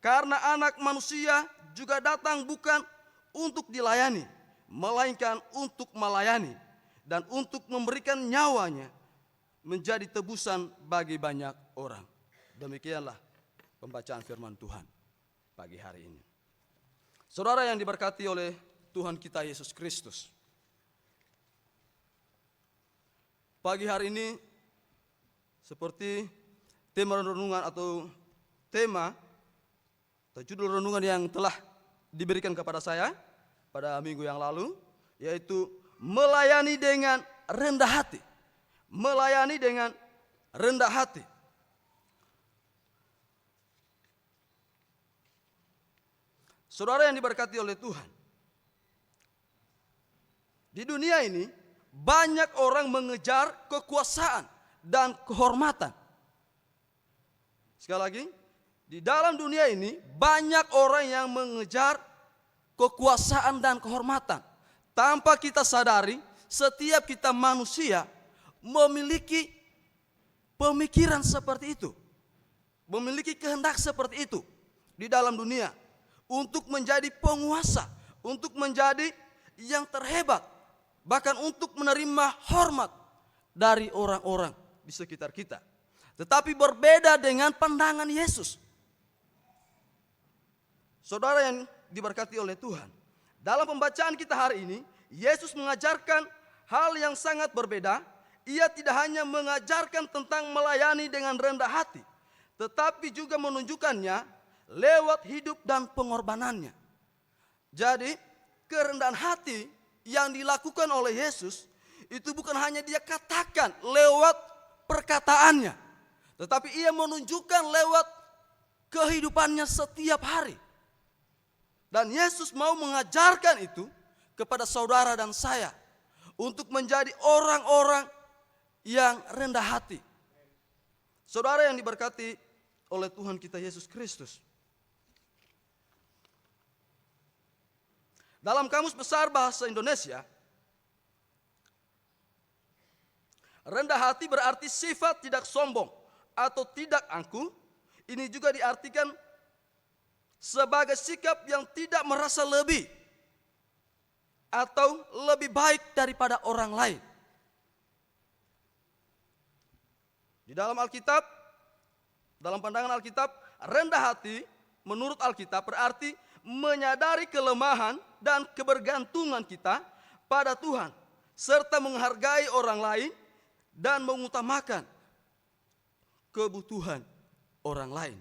Karena anak manusia juga datang bukan untuk dilayani, melainkan untuk melayani dan untuk memberikan nyawanya menjadi tebusan bagi banyak orang. Demikianlah pembacaan firman Tuhan pagi hari ini. Saudara yang diberkati oleh Tuhan kita Yesus Kristus, pagi hari ini seperti tema renungan atau judul renungan yang telah diberikan kepada saya pada minggu yang lalu, yaitu melayani dengan rendah hati. Melayani dengan rendah hati. Saudara yang diberkati oleh Tuhan, di dunia ini banyak orang mengejar kekuasaan dan kehormatan. Sekali lagi, di dalam dunia ini banyak orang yang mengejar kekuasaan dan kehormatan. Tanpa kita sadari, setiap kita manusia memiliki pemikiran seperti itu, memiliki kehendak seperti itu di dalam dunia. Untuk menjadi penguasa, untuk menjadi yang terhebat, bahkan untuk menerima hormat dari orang-orang di sekitar kita. Tetapi berbeda dengan pandangan Yesus. Saudara yang diberkati oleh Tuhan, dalam pembacaan kita hari ini, Yesus mengajarkan hal yang sangat berbeda. Ia tidak hanya mengajarkan tentang melayani dengan rendah hati, tetapi juga menunjukkannya lewat hidup dan pengorbanannya. Jadi kerendahan hati yang dilakukan oleh Yesus itu bukan hanya dia katakan lewat perkataannya, tetapi ia menunjukkan lewat kehidupannya setiap hari. Dan Yesus mau mengajarkan itu kepada saudara dan saya untuk menjadi orang-orang yang rendah hati. Saudara yang diberkati oleh Tuhan kita Yesus Kristus. Dalam Kamus Besar Bahasa Indonesia, rendah hati berarti sifat tidak sombong atau tidak angkuh. Ini juga diartikan sebagai sikap yang tidak merasa lebih atau lebih baik daripada orang lain. Di dalam Alkitab, dalam pandangan Alkitab, rendah hati menurut Alkitab berarti menyadari kelemahan dan kebergantungan kita pada Tuhan, serta menghargai orang lain dan mengutamakan kebutuhan orang lain.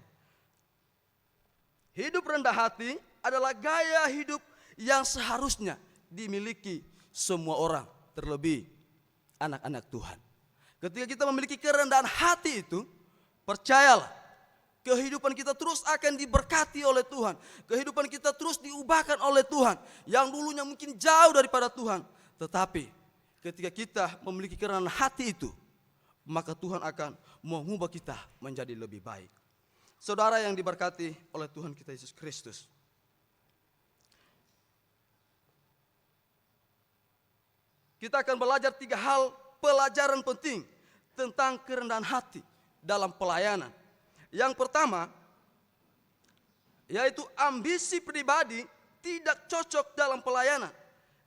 Hidup rendah hati adalah gaya hidup yang seharusnya dimiliki semua orang, terlebih anak-anak Tuhan. Ketika kita memiliki kerendahan hati itu, percayalah, kehidupan kita terus akan diberkati oleh Tuhan. Kehidupan kita terus diubahkan oleh Tuhan. Yang dulunya mungkin jauh daripada Tuhan. Tetapi ketika kita memiliki kerendahan hati itu, maka Tuhan akan mengubah kita menjadi lebih baik. Saudara yang diberkati oleh Tuhan kita Yesus Kristus. Kita akan belajar 3 hal pelajaran penting tentang kerendahan hati dalam pelayanan. Yang pertama, yaitu ambisi pribadi tidak cocok dalam pelayanan.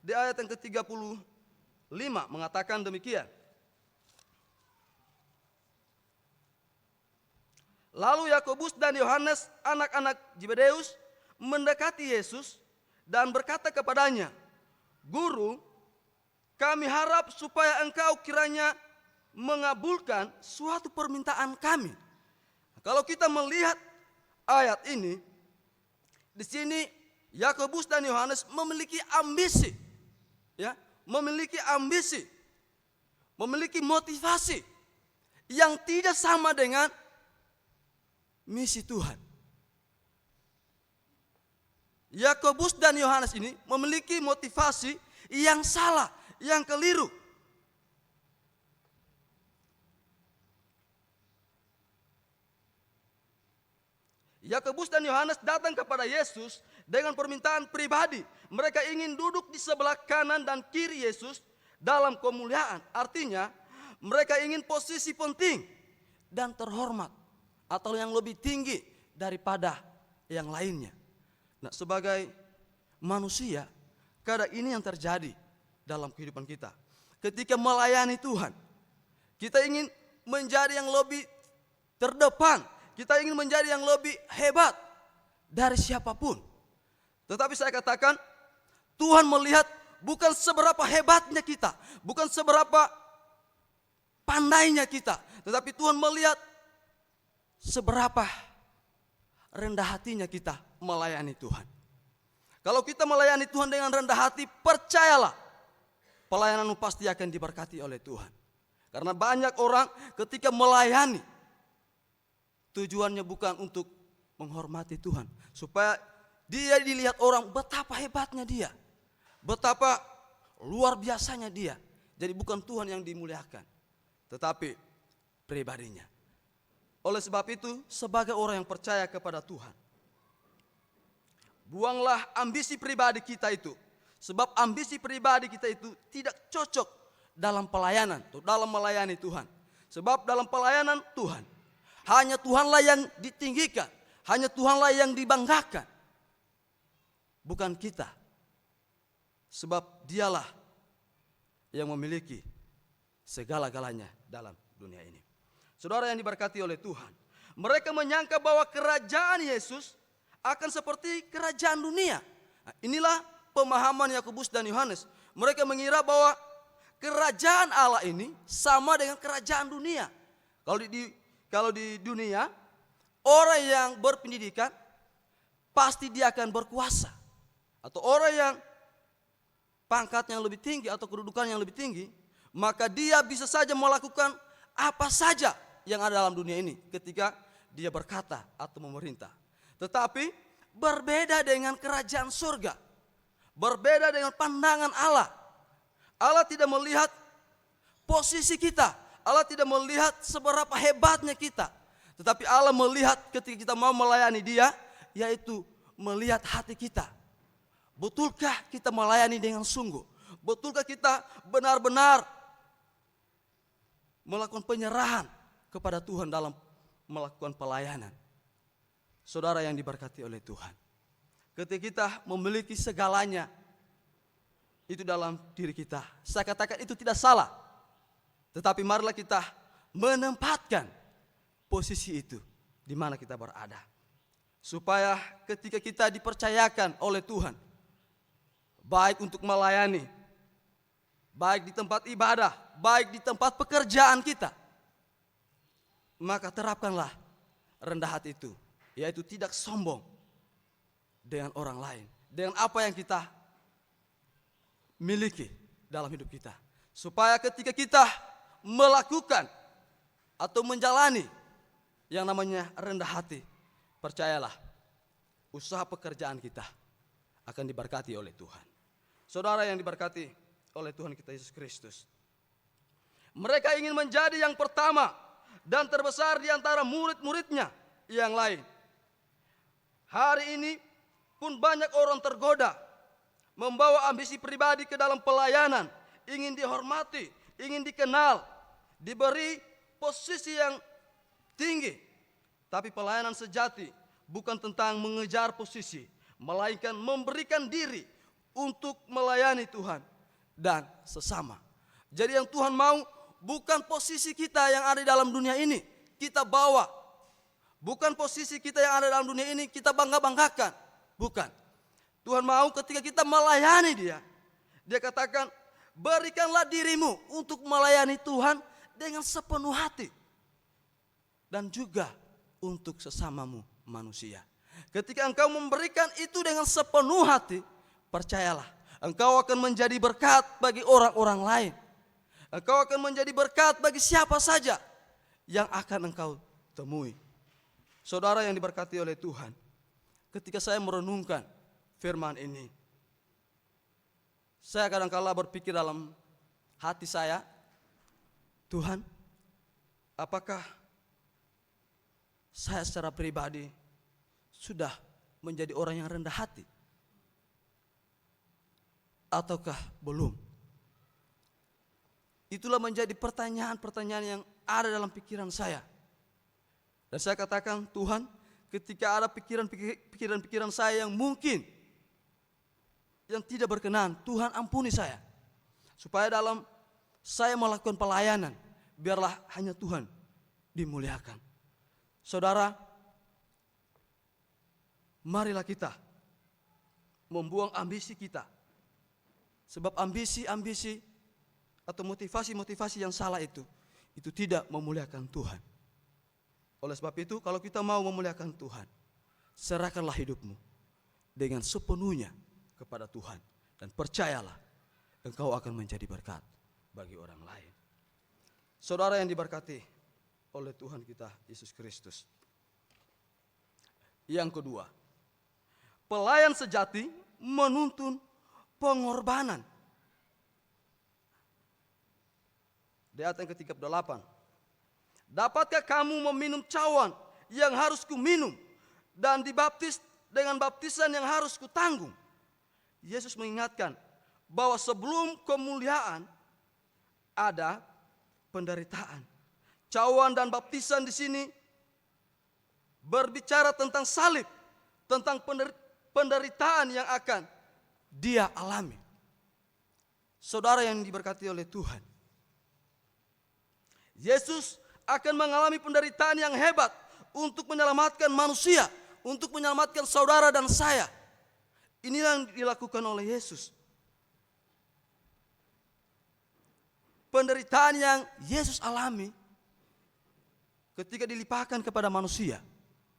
Di ayat yang ke-35 mengatakan demikian. Lalu Yakobus dan Yohanes, anak-anak Zebedeus, mendekati Yesus dan berkata kepadanya, "Guru, kami harap supaya engkau kiranya mengabulkan suatu permintaan kami." Kalau kita melihat ayat ini, di sini Yakobus dan Yohanes memiliki ambisi, ya, memiliki motivasi yang tidak sama dengan misi Tuhan. Yakobus dan Yohanes ini memiliki motivasi yang salah, yang keliru. Yakobus dan Yohanes datang kepada Yesus dengan permintaan pribadi. Mereka ingin duduk di sebelah kanan dan kiri Yesus dalam kemuliaan. Artinya, mereka ingin posisi penting dan terhormat atau yang lebih tinggi daripada yang lainnya. Nah, sebagai manusia, kadang ini yang terjadi dalam kehidupan kita. Ketika melayani Tuhan, kita ingin menjadi yang lebih terdepan. Kita ingin menjadi yang lebih hebat dari siapapun. Tetapi saya katakan, Tuhan melihat bukan seberapa hebatnya kita, bukan seberapa pandainya kita, tetapi Tuhan melihat seberapa rendah hatinya kita melayani Tuhan. Kalau kita melayani Tuhan dengan rendah hati, percayalah, pelayananmu pasti akan diberkati oleh Tuhan. Karena banyak orang ketika melayani, tujuannya bukan untuk menghormati Tuhan, supaya dia dilihat orang betapa hebatnya dia, betapa luar biasanya dia. Jadi bukan Tuhan yang dimuliakan, tetapi pribadinya. Oleh sebab itu, sebagai orang yang percaya kepada Tuhan, buanglah ambisi pribadi kita itu. Sebab ambisi pribadi kita itu tidak cocok dalam pelayanan, dalam melayani Tuhan. Sebab dalam pelayanan Tuhan, hanya Tuhanlah yang ditinggikan, hanya Tuhanlah yang dibanggakan, bukan kita. Sebab Dialah yang memiliki segala-galanya dalam dunia ini. Saudara yang diberkati oleh Tuhan, mereka menyangka bahwa kerajaan Yesus akan seperti kerajaan dunia. Nah, inilah pemahaman Yakobus dan Yohanes. Mereka mengira bahwa kerajaan Allah ini sama dengan kerajaan dunia. Kalau di dunia, orang yang berpendidikan pasti dia akan berkuasa. Atau orang yang pangkatnya lebih tinggi atau kedudukan yang lebih tinggi, maka dia bisa saja melakukan apa saja yang ada dalam dunia ini ketika dia berkata atau memerintah. Tetapi berbeda dengan kerajaan surga. Berbeda dengan pandangan Allah. Allah tidak melihat posisi kita. Allah tidak melihat seberapa hebatnya kita. Tetapi Allah melihat ketika kita mau melayani Dia, yaitu melihat hati kita. Betulkah kita melayani dengan sungguh? Betulkah kita benar-benar melakukan penyerahan kepada Tuhan dalam melakukan pelayanan? Saudara yang diberkati oleh Tuhan, ketika kita memiliki segalanya itu dalam diri kita, saya katakan itu tidak salah. Tetapi marilah kita menempatkan posisi itu di mana kita berada. Supaya ketika kita dipercayakan oleh Tuhan, baik untuk melayani, baik di tempat ibadah, baik di tempat pekerjaan kita, maka terapkanlah rendah hati itu, yaitu tidak sombong dengan orang lain, dengan apa yang kita miliki dalam hidup kita. Supaya ketika kita melakukan atau menjalani yang namanya rendah hati, percayalah, usaha pekerjaan kita akan diberkati oleh Tuhan. Saudara yang diberkati oleh Tuhan kita Yesus Kristus, mereka ingin menjadi yang pertama dan terbesar di antara murid-muridnya yang lain. Hari ini pun banyak orang tergoda membawa ambisi pribadi ke dalam pelayanan, ingin dihormati, ingin dikenal, diberi posisi yang tinggi. Tapi pelayanan sejati bukan tentang mengejar posisi, melainkan memberikan diri untuk melayani Tuhan dan sesama. Jadi yang Tuhan mau bukan posisi kita yang ada dalam dunia ini kita bawa, bukan posisi kita yang ada dalam dunia ini kita bangga-banggakan, bukan. Tuhan mau ketika kita melayani Dia, Dia katakan, berikanlah dirimu untuk melayani Tuhan dengan sepenuh hati dan juga untuk sesamamu manusia. Ketika engkau memberikan itu dengan sepenuh hati, percayalah, engkau akan menjadi berkat bagi orang-orang lain. Engkau akan menjadi berkat bagi siapa saja yang akan engkau temui. Saudara yang diberkati oleh Tuhan, ketika saya merenungkan firman ini, saya kadang-kala berpikir dalam hati saya, Tuhan, apakah saya secara pribadi sudah menjadi orang yang rendah hati? Ataukah belum? Itulah menjadi pertanyaan-pertanyaan yang ada dalam pikiran saya. Dan saya katakan, Tuhan, ketika ada pikiran-pikiran saya yang mungkin yang tidak berkenan, Tuhan ampuni saya. Supaya dalam saya melakukan pelayanan, biarlah hanya Tuhan dimuliakan. Saudara, marilah kita membuang ambisi kita. Sebab ambisi-ambisi atau motivasi-motivasi yang salah itu tidak memuliakan Tuhan. Oleh sebab itu, kalau kita mau memuliakan Tuhan, serahkanlah hidupmu dengan sepenuhnya kepada Tuhan. Dan percayalah, engkau akan menjadi berkat bagi orang lain. Saudara yang diberkati oleh Tuhan kita Yesus Kristus. Yang kedua, pelayan sejati menuntun pengorbanan. Di ayat yang ke-38. Dapatkah kamu meminum cawan yang harus kuminum dan dibaptis dengan baptisan yang harus kutanggung? Yesus mengingatkan bahwa sebelum kemuliaan ada penderitaan. Cawan dan baptisan di sini berbicara tentang salib, tentang penderitaan yang akan Dia alami. Saudara yang diberkati oleh Tuhan, Yesus akan mengalami penderitaan yang hebat untuk menyelamatkan manusia, untuk menyelamatkan saudara dan saya. Inilah yang dilakukan oleh Yesus. Penderitaan yang Yesus alami ketika dilimpahkan kepada manusia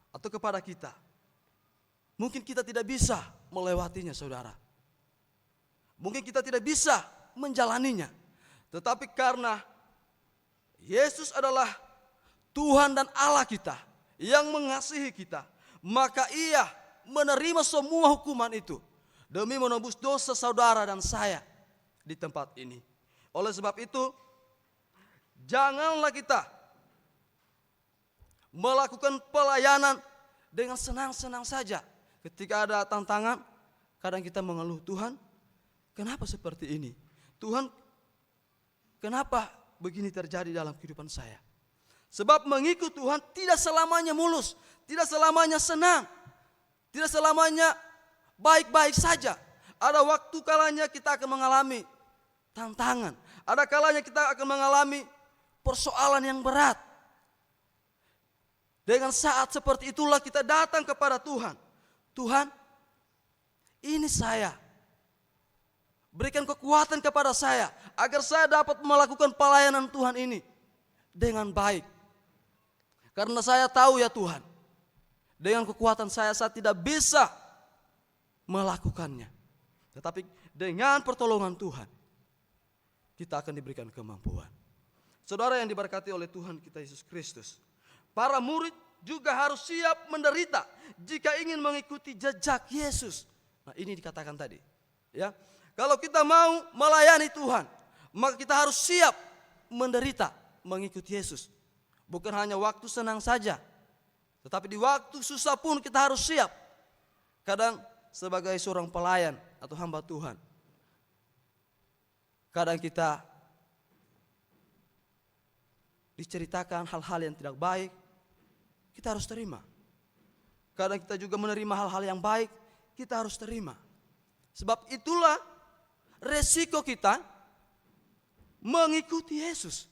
atau kepada kita, mungkin kita tidak bisa melewatinya, saudara. Mungkin kita tidak bisa menjalaninya. Tetapi karena Yesus adalah Tuhan dan Allah kita, yang mengasihi kita, maka Ia menerima semua hukuman itu demi menebus dosa saudara dan saya di tempat ini. Oleh sebab itu, janganlah kita melakukan pelayanan dengan senang-senang saja. Ketika ada tantangan, kadang kita mengeluh, Tuhan, kenapa seperti ini? Tuhan, kenapa begini terjadi dalam kehidupan saya? Sebab mengikut Tuhan tidak selamanya mulus, tidak selamanya senang, tidak selamanya baik-baik saja. Ada waktu kalanya kita akan mengalami tantangan, ada kalanya kita akan mengalami persoalan yang berat. Dengan saat seperti itulah kita datang kepada Tuhan. Tuhan, ini saya. Berikan kekuatan kepada saya agar saya dapat melakukan pelayanan Tuhan ini dengan baik. Karena saya tahu ya Tuhan, dengan kekuatan saya tidak bisa melakukannya. Tetapi dengan pertolongan Tuhan, kita akan diberikan kemampuan. Saudara yang diberkati oleh Tuhan kita Yesus Kristus, para murid juga harus siap menderita jika ingin mengikuti jejak Yesus. Nah, ini dikatakan tadi, ya. Kalau kita mau melayani Tuhan, maka kita harus siap menderita mengikuti Yesus. Bukan hanya waktu senang saja, tetapi di waktu susah pun kita harus siap. Kadang sebagai seorang pelayan atau hamba Tuhan, kadang kita diceritakan hal-hal yang tidak baik, kita harus terima. Kadang kita juga menerima hal-hal yang baik, kita harus terima. Sebab itulah resiko kita mengikuti Yesus.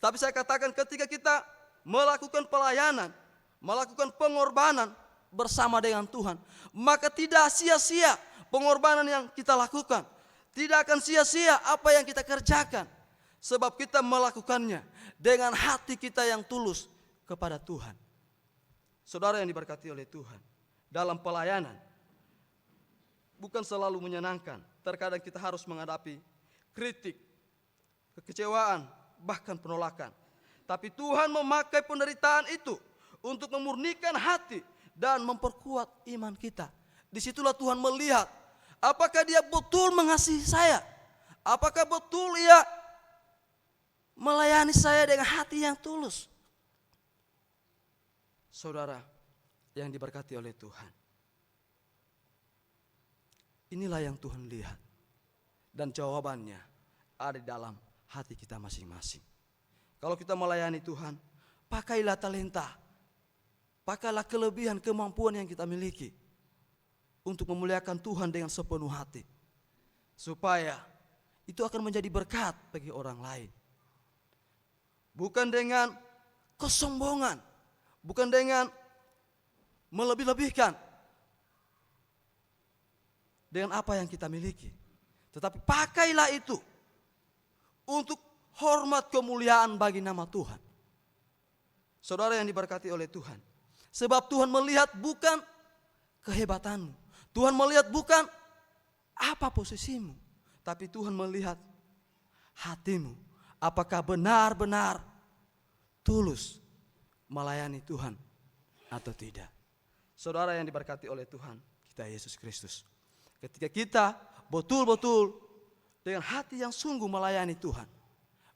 Tapi saya katakan ketika kita melakukan pelayanan, melakukan pengorbanan bersama dengan Tuhan, maka tidak sia-sia pengorbanan yang kita lakukan. Tidak akan sia-sia apa yang kita kerjakan. Sebab kita melakukannya dengan hati kita yang tulus kepada Tuhan. Saudara yang diberkati oleh Tuhan, dalam pelayanan bukan selalu menyenangkan. Terkadang kita harus menghadapi kritik, kekecewaan, bahkan penolakan. Tapi Tuhan memakai penderitaan itu untuk memurnikan hati dan memperkuat iman kita. Disitulah Tuhan melihat apakah dia betul mengasihi saya, apakah betul ia melayani saya dengan hati yang tulus. Saudara yang diberkati oleh Tuhan, inilah yang Tuhan lihat, dan jawabannya ada di dalam hati kita masing-masing. Kalau kita melayani Tuhan, pakailah talenta, pakailah kelebihan kemampuan yang kita miliki untuk memuliakan Tuhan dengan sepenuh hati, supaya itu akan menjadi berkat bagi orang lain. Bukan dengan kesombongan, bukan dengan melebih-lebihkan dengan apa yang kita miliki, tetapi pakailah itu untuk hormat kemuliaan bagi nama Tuhan. Saudara yang diberkati oleh Tuhan, sebab Tuhan melihat bukan kehebatanmu, Tuhan melihat bukan apa posisimu, tapi Tuhan melihat hatimu. Apakah benar-benar tulus melayani Tuhan atau tidak. Saudara yang diberkati oleh Tuhan kita Yesus Kristus, ketika kita betul-betul dengan hati yang sungguh melayani Tuhan,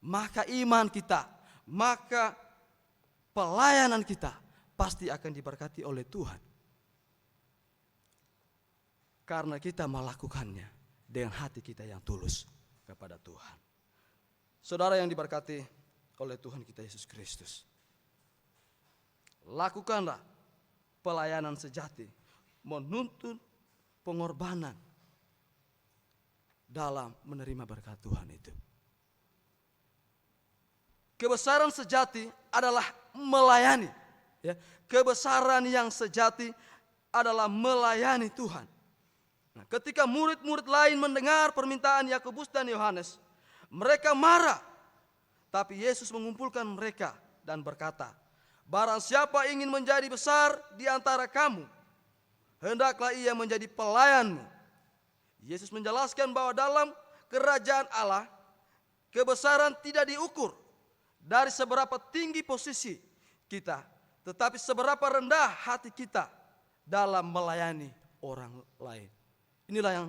maka iman kita, maka pelayanan kita pasti akan diberkati oleh Tuhan. Karena kita melakukannya dengan hati kita yang tulus kepada Tuhan. Saudara yang diberkati oleh Tuhan kita Yesus Kristus, lakukanlah pelayanan sejati, menuntut pengorbanan dalam menerima berkat Tuhan itu. Kebesaran sejati adalah melayani. Ya, kebesaran yang sejati adalah melayani Tuhan. Nah, ketika murid-murid lain mendengar permintaan Yakobus dan Yohanes, mereka marah. Tapi Yesus mengumpulkan mereka dan berkata, barang siapa ingin menjadi besar di antara kamu, hendaklah ia menjadi pelayanmu. Yesus menjelaskan bahwa dalam kerajaan Allah, kebesaran tidak diukur dari seberapa tinggi posisi kita, tetapi seberapa rendah hati kita dalam melayani orang lain. Inilah yang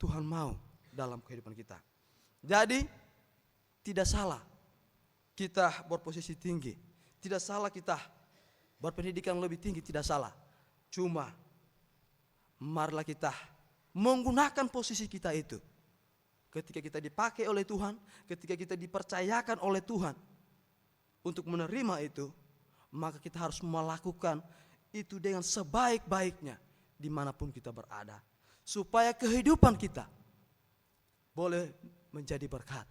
Tuhan mau dalam kehidupan kita. Jadi tidak salah kita berposisi tinggi, tidak salah kita berpendidikan lebih tinggi, tidak salah. Cuma marilah kita menggunakan posisi kita itu. Ketika kita dipakai oleh Tuhan, ketika kita dipercayakan oleh Tuhan untuk menerima itu, maka kita harus melakukan itu dengan sebaik-baiknya dimanapun kita berada. Supaya kehidupan kita boleh menjadi berkat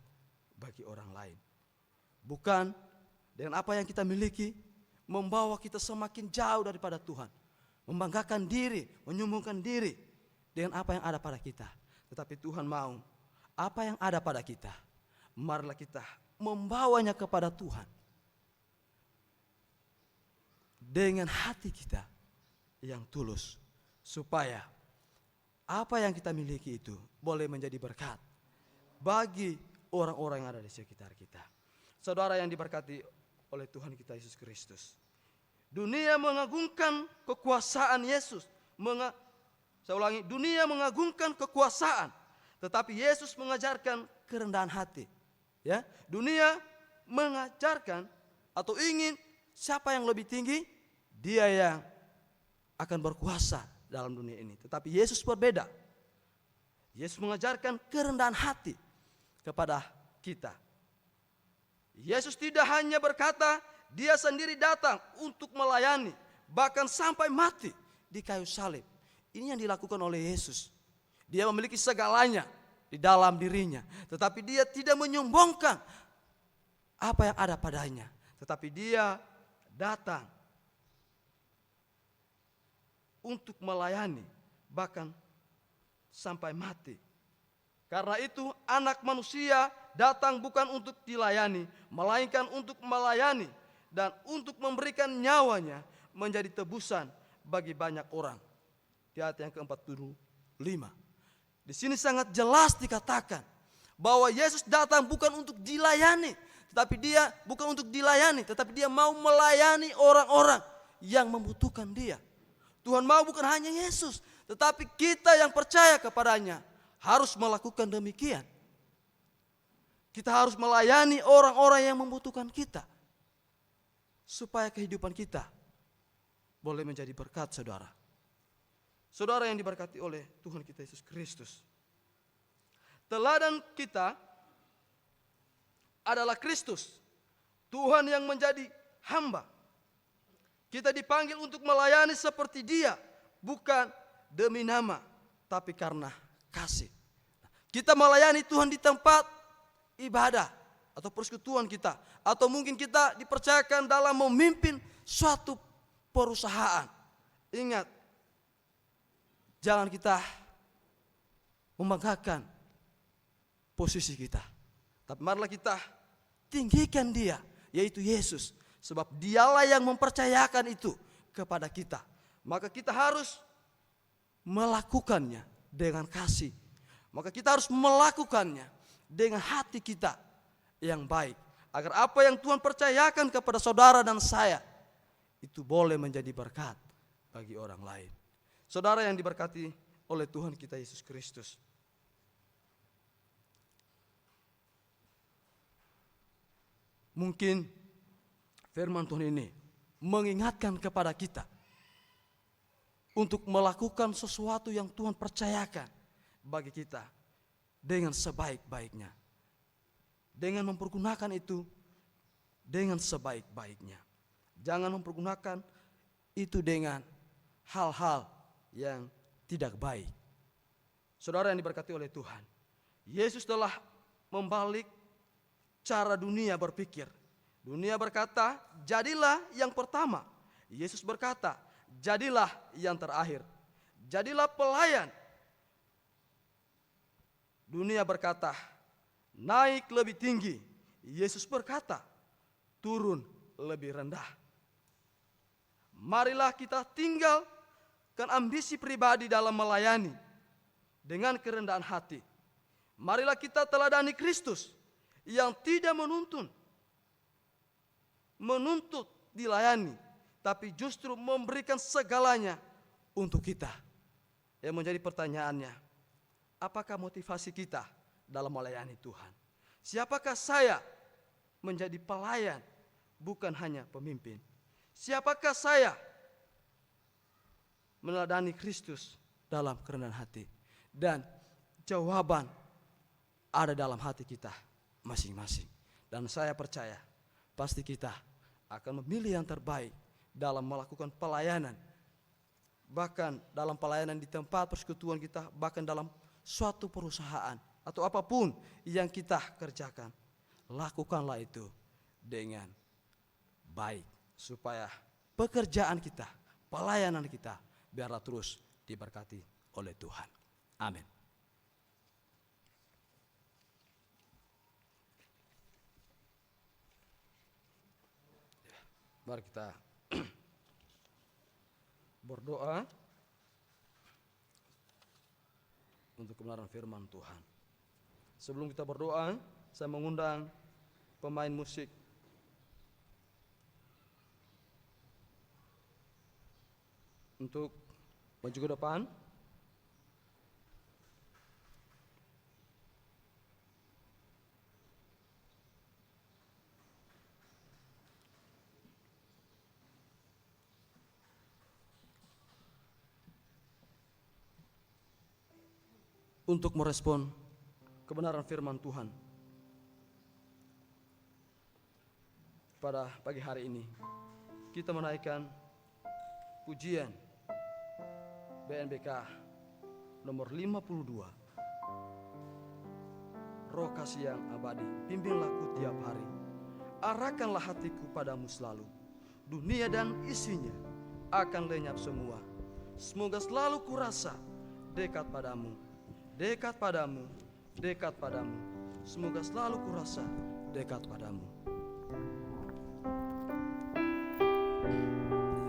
bagi orang lain. Bukan dengan apa yang kita miliki membawa kita semakin jauh daripada Tuhan. Membanggakan diri, menyombongkan diri dengan apa yang ada pada kita. Tetapi Tuhan mau apa yang ada pada kita, marilah kita membawanya kepada Tuhan dengan hati kita yang tulus, supaya apa yang kita miliki itu boleh menjadi berkat bagi orang-orang yang ada di sekitar kita. Saudara yang diberkati oleh Tuhan kita Yesus Kristus, dunia mengagungkan kekuasaan Yesus. Saya ulangi, dunia mengagungkan kekuasaan, tetapi Yesus mengajarkan kerendahan hati. Ya, dunia mengajarkan atau ingin siapa yang lebih tinggi, dia yang akan berkuasa dalam dunia ini. Tetapi Yesus berbeda. Yesus mengajarkan kerendahan hati kepada kita. Yesus tidak hanya berkata, dia sendiri datang untuk melayani, bahkan sampai mati di kayu salib. Ini yang dilakukan oleh Yesus. Dia memiliki segalanya di dalam dirinya, tetapi dia tidak menyombongkan apa yang ada padanya, tetapi dia datang untuk melayani, bahkan sampai mati. Karena itu anak manusia datang bukan untuk dilayani, melainkan untuk melayani dan untuk memberikan nyawanya menjadi tebusan bagi banyak orang. Di ayat yang ke-45. Di sini sangat jelas dikatakan bahwa Yesus datang bukan untuk dilayani, tetapi dia bukan untuk dilayani, tetapi dia mau melayani orang-orang yang membutuhkan dia. Tuhan mau bukan hanya Yesus, tetapi kita yang percaya kepadanya harus melakukan demikian. Kita harus melayani orang-orang yang membutuhkan kita, supaya kehidupan kita boleh menjadi berkat, saudara. Saudara yang diberkati oleh Tuhan kita Yesus Kristus. Teladan kita adalah Kristus, Tuhan yang menjadi hamba. Kita dipanggil untuk melayani seperti Dia, bukan demi nama, tapi karena kasih. Kita melayani Tuhan di tempat ibadah atau persekutuan kita, atau mungkin kita dipercayakan dalam memimpin suatu perusahaan. Ingat, jangan kita membanggakan posisi kita, tapi marilah kita tinggikan Dia, yaitu Yesus, sebab Dialah yang mempercayakan itu kepada kita. Maka kita harus melakukannya dengan kasih. Maka kita harus melakukannya dengan hati kita yang baik, agar apa yang Tuhan percayakan kepada saudara dan saya itu boleh menjadi berkat bagi orang lain. Saudara yang diberkati oleh Tuhan kita Yesus Kristus. Mungkin firman Tuhan ini mengingatkan kepada kita untuk melakukan sesuatu yang Tuhan percayakan bagi kita dengan sebaik-baiknya. Dengan mempergunakan itu dengan sebaik-baiknya. Jangan mempergunakan itu dengan hal-hal yang tidak baik. Saudara yang diberkati oleh Tuhan, Yesus telah membalik cara dunia berpikir. Dunia berkata, jadilah yang pertama. Yesus berkata, jadilah yang terakhir. Jadilah pelayan. Dunia berkata, naik lebih tinggi. Yesus berkata, turun lebih rendah. Marilah kita tinggalkan ambisi pribadi dalam melayani dengan kerendahan hati. Marilah kita teladani Kristus yang tidak menuntut dilayani, tapi justru memberikan segalanya untuk kita. Yang menjadi pertanyaannya, apakah motivasi kita dalam melayani Tuhan? Siapakah saya menjadi pelayan, bukan hanya pemimpin? Siapakah saya meneladani Kristus dalam kerendahan hati? Dan jawaban ada dalam hati kita masing-masing. Dan saya percaya pasti kita akan memilih yang terbaik dalam melakukan pelayanan. Bahkan dalam pelayanan di tempat persekutuan kita, bahkan dalam suatu perusahaan atau apapun yang kita kerjakan. Lakukanlah itu dengan baik supaya pekerjaan kita, pelayanan kita biarlah terus diberkati oleh Tuhan. Amin. Mari kita berdoa untuk kebenaran firman Tuhan. Sebelum kita berdoa, saya mengundang pemain musik untuk maju ke depan. Untuk merespon kebenaran firman Tuhan pada pagi hari ini, kita menaikkan pujian BNBK nomor 52. Roh kasih yang abadi, bimbinglah ku tiap hari, arahkanlah hatiku padamu selalu. Dunia dan isinya akan lenyap semua, semoga selalu kurasa dekat padamu. Dekat padamu, dekat padamu, semoga selalu kurasa dekat padamu.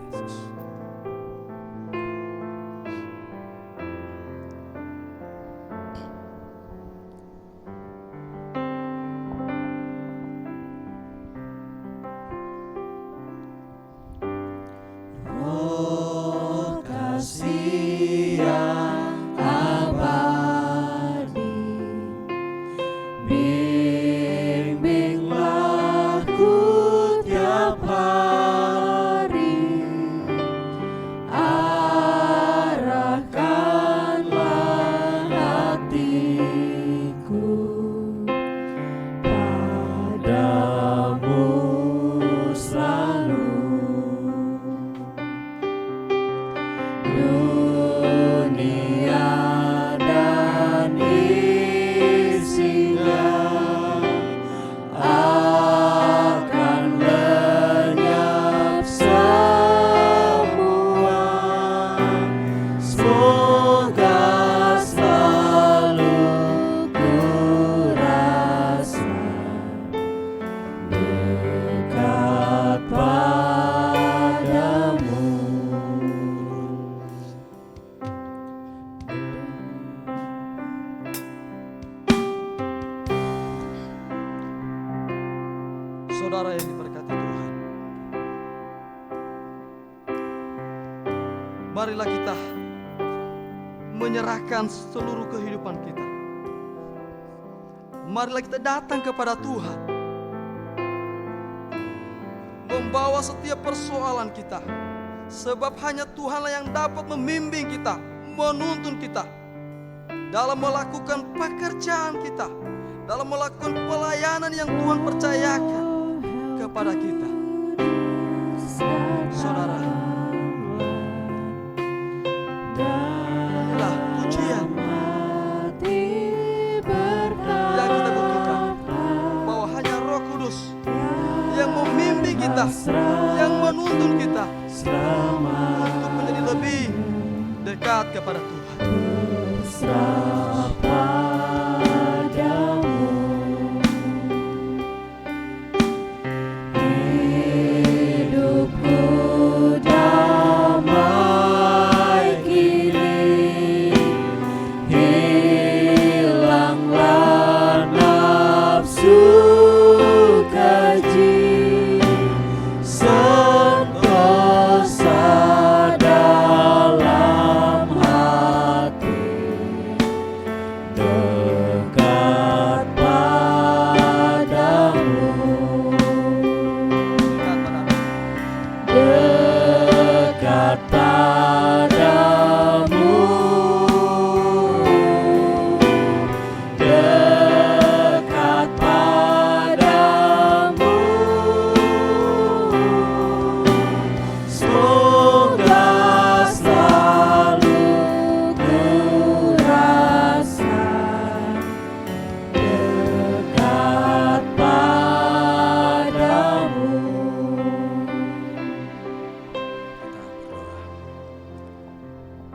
Yesus. Roh kasih yang abadi, bimbinglah ku tiap hari, arahkanlah hatiku padamu selalu. Dunia dan isinya akan lenyap semua, semoga selalu kurasa dekat padamu. Saudara yang diberkati Tuhan, marilah kita menyerahkan seluruh kehidupan kita. Marilah kita datang kepada Tuhan, membawa setiap persoalan kita, sebab hanya Tuhanlah yang dapat membimbing kita, menuntun kita dalam melakukan pekerjaan kita, dalam melakukan pelayanan yang Tuhan percayakan kepada kita. Saudara, inilah pujian yang kita butuhkan, bahwa hanya Roh Kudus yang membimbing kita, yang menuntun kita untuk menjadi lebih dekat kepada Tuhan. Hidupku damai kini, hilanglah nafsu keji, sentuh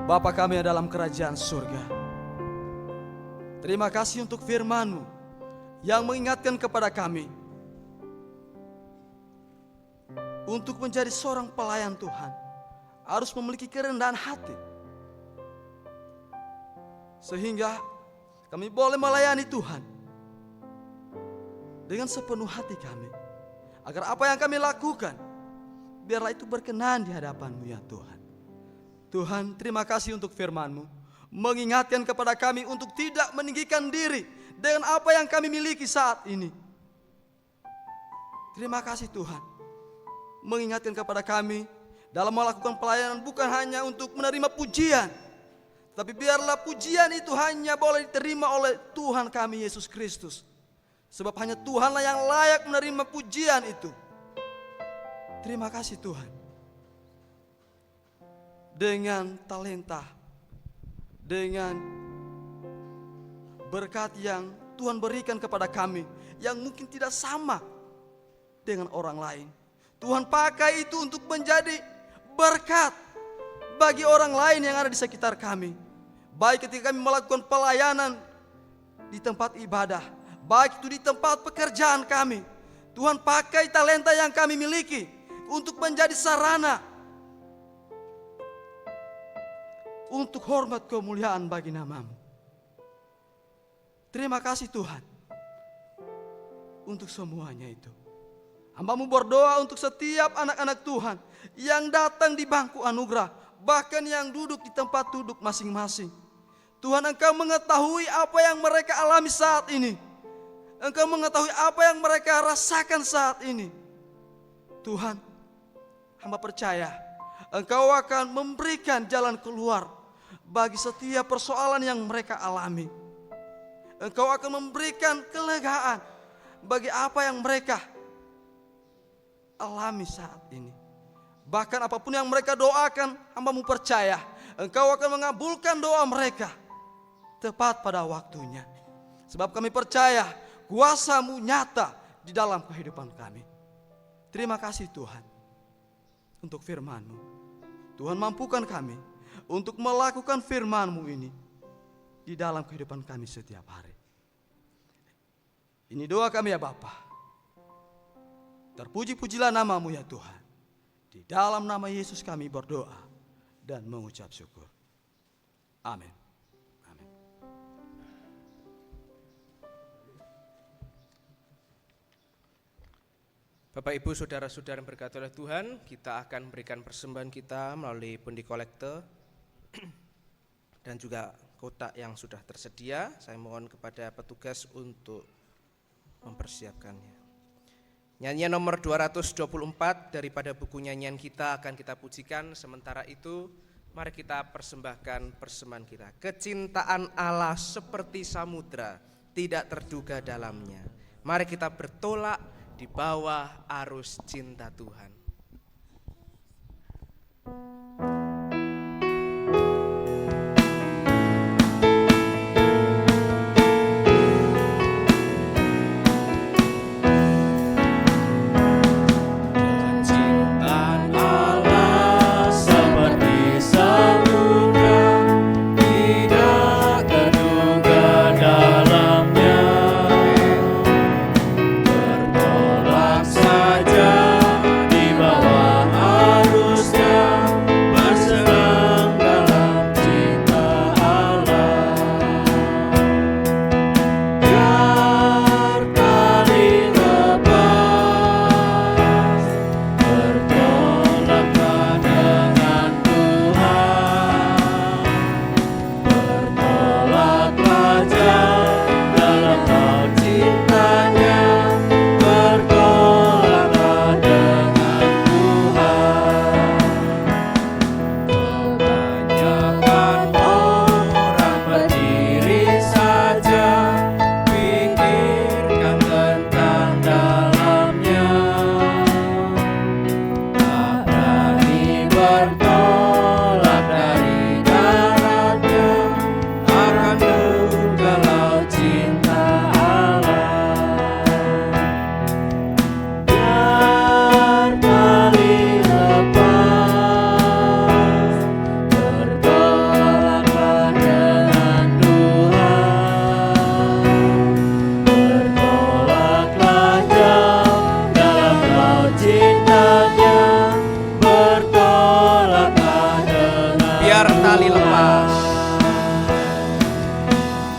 Bapa kami yang dalam kerajaan surga, terima kasih untuk firman-Mu yang mengingatkan kepada kami untuk menjadi seorang pelayan Tuhan harus memiliki kerendahan hati, sehingga kami boleh melayani Tuhan dengan sepenuh hati kami, agar apa yang kami lakukan biarlah itu berkenan di hadapan-Mu ya Tuhan. Tuhan, terima kasih untuk firman-Mu mengingatkan kepada kami untuk tidak meninggikan diri dengan apa yang kami miliki saat ini. Terima kasih Tuhan mengingatkan kepada kami dalam melakukan pelayanan bukan hanya untuk menerima pujian, tapi biarlah pujian itu hanya boleh diterima oleh Tuhan kami Yesus Kristus. Sebab hanya Tuhanlah yang layak menerima pujian itu. Terima kasih Tuhan. Dengan talenta, dengan berkat yang Tuhan berikan kepada kami, yang mungkin tidak sama dengan orang lain, Tuhan pakai itu untuk menjadi berkat bagi orang lain yang ada di sekitar kami. Baik ketika kami melakukan pelayanan di tempat ibadah, baik itu di tempat pekerjaan kami, Tuhan pakai talenta yang kami miliki untuk menjadi sarana untuk hormat kemuliaan bagi nama-Mu. Terima kasih Tuhan untuk semuanya itu. Hamba-Mu berdoa untuk setiap anak-anak Tuhan yang datang di bangku anugerah, bahkan yang duduk di tempat duduk masing-masing. Tuhan, Engkau mengetahui apa yang mereka alami saat ini. Engkau mengetahui apa yang mereka rasakan saat ini. Tuhan, hamba percaya Engkau akan memberikan jalan keluar bagi setiap persoalan yang mereka alami. Engkau akan memberikan kelegaan bagi apa yang mereka alami saat ini. Bahkan apapun yang mereka doakan, hamba-Mu percaya Engkau akan mengabulkan doa mereka tepat pada waktunya. Sebab kami percaya kuasa-Mu nyata di dalam kehidupan kami. Terima kasih Tuhan untuk firman-Mu. Tuhan, mampukan kami untuk melakukan firman-Mu ini di dalam kehidupan kami setiap hari. Ini doa kami ya Bapa. Terpuji-pujilah nama-Mu ya Tuhan. Di dalam nama Yesus kami berdoa dan mengucap syukur. Amin. Amin. Bapak Ibu saudara-saudara yang berkati oleh Tuhan, kita akan memberikan persembahan kita melalui pundi kolekte dan juga kotak yang sudah tersedia. Saya mohon kepada petugas untuk mempersiapkannya. Nyanyian nomor 224 daripada buku nyanyian kita akan kita pujikan. Sementara itu mari kita persembahkan persembahan kita. Kecintaan Allah seperti samudra, tidak terduga dalamnya. Mari kita bertolak di bawah arus cinta Tuhan. Bertolak saja di lepas.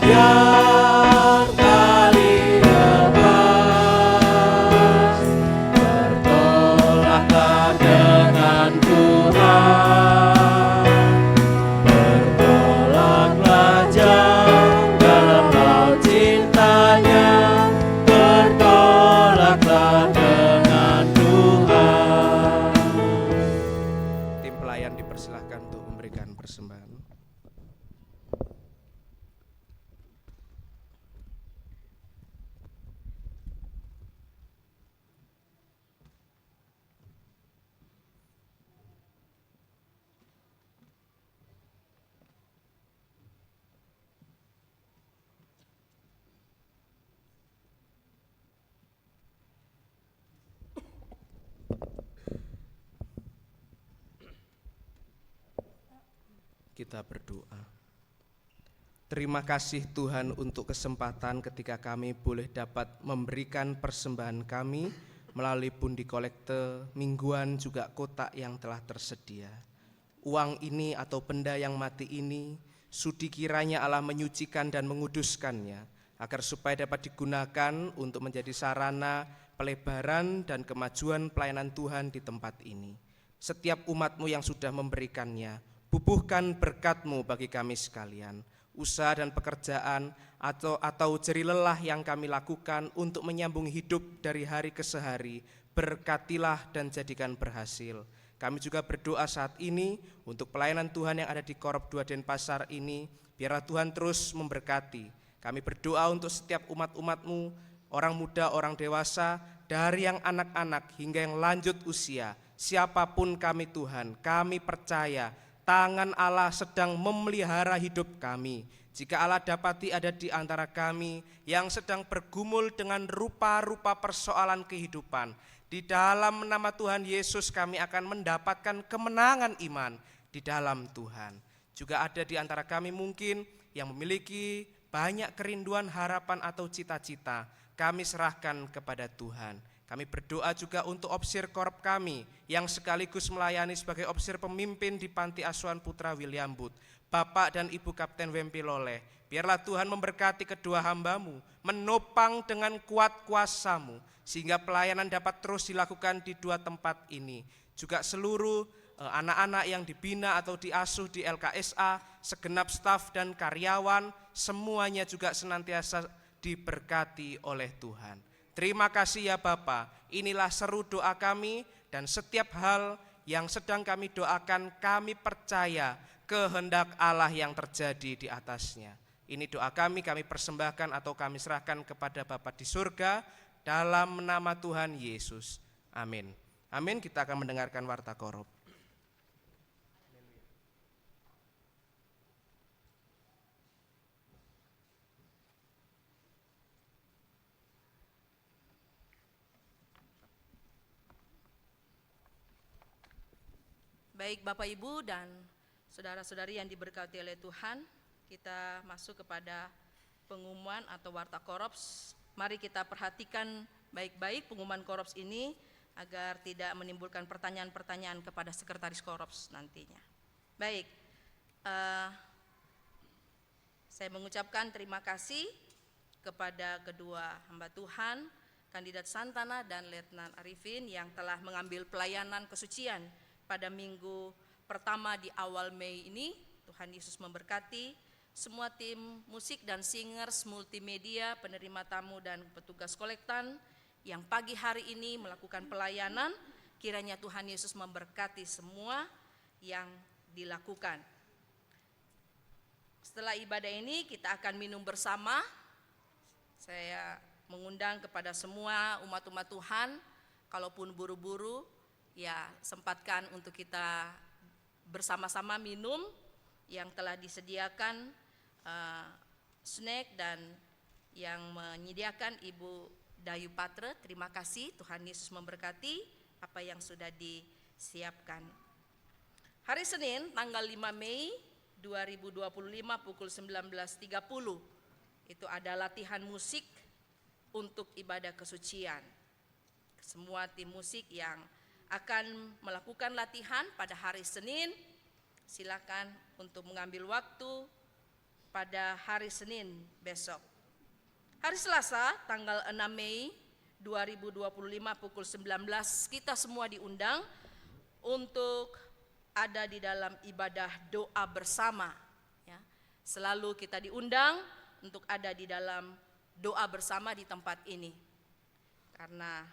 Biar tali lepas, bertolaklah dengan Tuhan. Bertolaklah jauh dalam laut cintanya, bertolaklah dengan Tuhan. Tim pelayan dipersilahkan untuk memberikan persembahan. Kita berdoa. Terima kasih Tuhan untuk kesempatan ketika kami boleh dapat memberikan persembahan kami melalui pundi kolekte mingguan juga kotak yang telah tersedia. Uang ini atau benda yang mati ini sudi kiranya Allah menyucikan dan menguduskannya agar supaya dapat digunakan untuk menjadi sarana pelebaran dan kemajuan pelayanan Tuhan di tempat ini. Setiap umat-Mu yang sudah memberikannya, bubuhkan berkat-Mu bagi kami sekalian. Usaha dan pekerjaan atau jeri lelah yang kami lakukan untuk menyambung hidup dari hari ke sehari, berkatilah dan jadikan berhasil. Kami juga berdoa saat ini untuk pelayanan Tuhan yang ada di Korop 2 Denpasar ini, biarlah Tuhan terus memberkati. Kami berdoa untuk setiap umat-umat-Mu, orang muda, orang dewasa, dari yang anak-anak hingga yang lanjut usia, siapapun kami Tuhan, kami percaya tangan Allah sedang memelihara hidup kami. Jika Allah dapati ada di antara kami yang sedang bergumul dengan rupa-rupa persoalan kehidupan, di dalam nama Tuhan Yesus kami akan mendapatkan kemenangan iman di dalam Tuhan. Juga ada di antara kami mungkin yang memiliki banyak kerinduan, harapan atau cita-cita, kami serahkan kepada Tuhan. Kami berdoa juga untuk opsir korp kami yang sekaligus melayani sebagai opsir pemimpin di Panti Asuhan Putra William Booth, Bapak dan Ibu Kapten Wempi Loleh. Biarlah Tuhan memberkati kedua hamba-Mu, menopang dengan kuat kuasa-Mu, sehingga pelayanan dapat terus dilakukan di dua tempat ini. Juga seluruh anak-anak yang dibina atau diasuh di LKSA, segenap staf dan karyawan, semuanya juga senantiasa diberkati oleh Tuhan. Terima kasih ya Bapa, inilah seru doa kami dan setiap hal yang sedang kami doakan kami percaya kehendak Allah yang terjadi di atasnya. Ini doa kami persembahkan atau kami serahkan kepada Bapa di surga dalam nama Tuhan Yesus. Amin. Amin, kita akan mendengarkan warta Korop. Baik Bapak Ibu dan saudara-saudari yang diberkati oleh Tuhan, kita masuk kepada pengumuman atau warta korops. Mari kita perhatikan baik-baik pengumuman korops ini agar tidak menimbulkan pertanyaan-pertanyaan kepada sekretaris korops nantinya. Baik, saya mengucapkan terima kasih kepada kedua hamba Tuhan, Kandidat Santana dan Letnan Arifin yang telah mengambil pelayanan kesucian pada minggu pertama di awal Mei ini. Tuhan Yesus memberkati semua tim musik dan singers, multimedia, penerima tamu dan petugas kolektan yang pagi hari ini melakukan pelayanan. Kiranya Tuhan Yesus memberkati semua yang dilakukan. Setelah ibadah ini kita akan minum bersama. Saya mengundang kepada semua umat-umat Tuhan, kalaupun buru-buru, ya sempatkan untuk kita bersama-sama minum yang telah disediakan snack dan yang menyediakan Ibu Dayu Patre. Terima kasih, Tuhan Yesus memberkati apa yang sudah disiapkan. Hari Senin tanggal 5 Mei 2025 pukul 19.30 itu ada latihan musik untuk ibadah kesucian. Semua tim musik yang akan melakukan latihan pada hari Senin silakan untuk mengambil waktu pada hari Senin besok. Hari Selasa tanggal 6 Mei 2025 pukul 19 kita semua diundang untuk ada di dalam ibadah doa bersama. Ya. Selalu kita diundang untuk ada di dalam doa bersama di tempat ini. Karena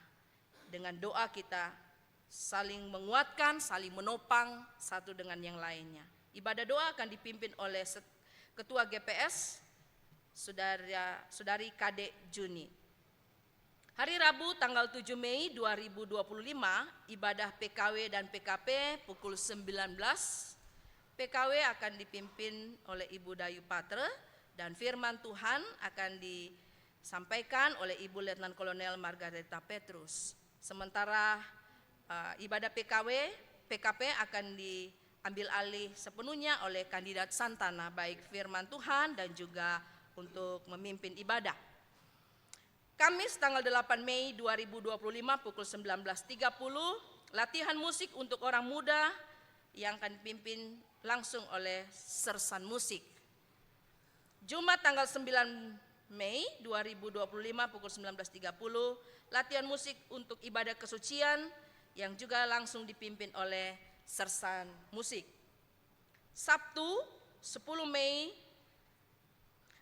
dengan doa kita saling menguatkan, saling menopang satu dengan yang lainnya. Ibadah doa akan dipimpin oleh Ketua GPS, Saudari Kadek Juni. Hari Rabu tanggal 7 Mei 2025, ibadah PKW dan PKP pukul 19. PKW akan dipimpin oleh Ibu Dayu Patre dan firman Tuhan akan disampaikan oleh Ibu Letnan Kolonel Margareta Petrus. Sementara ibadah PKP akan diambil alih sepenuhnya oleh kandidat Santana, baik firman Tuhan dan juga untuk memimpin ibadah. Kamis tanggal 8 Mei 2025 pukul 19.30, latihan musik untuk orang muda yang akan dipimpin langsung oleh sersan musik. Jumat tanggal 9 Mei 2025 pukul 19.30, latihan musik untuk ibadah kesucian yang juga langsung dipimpin oleh sersan musik. Sabtu 10 Mei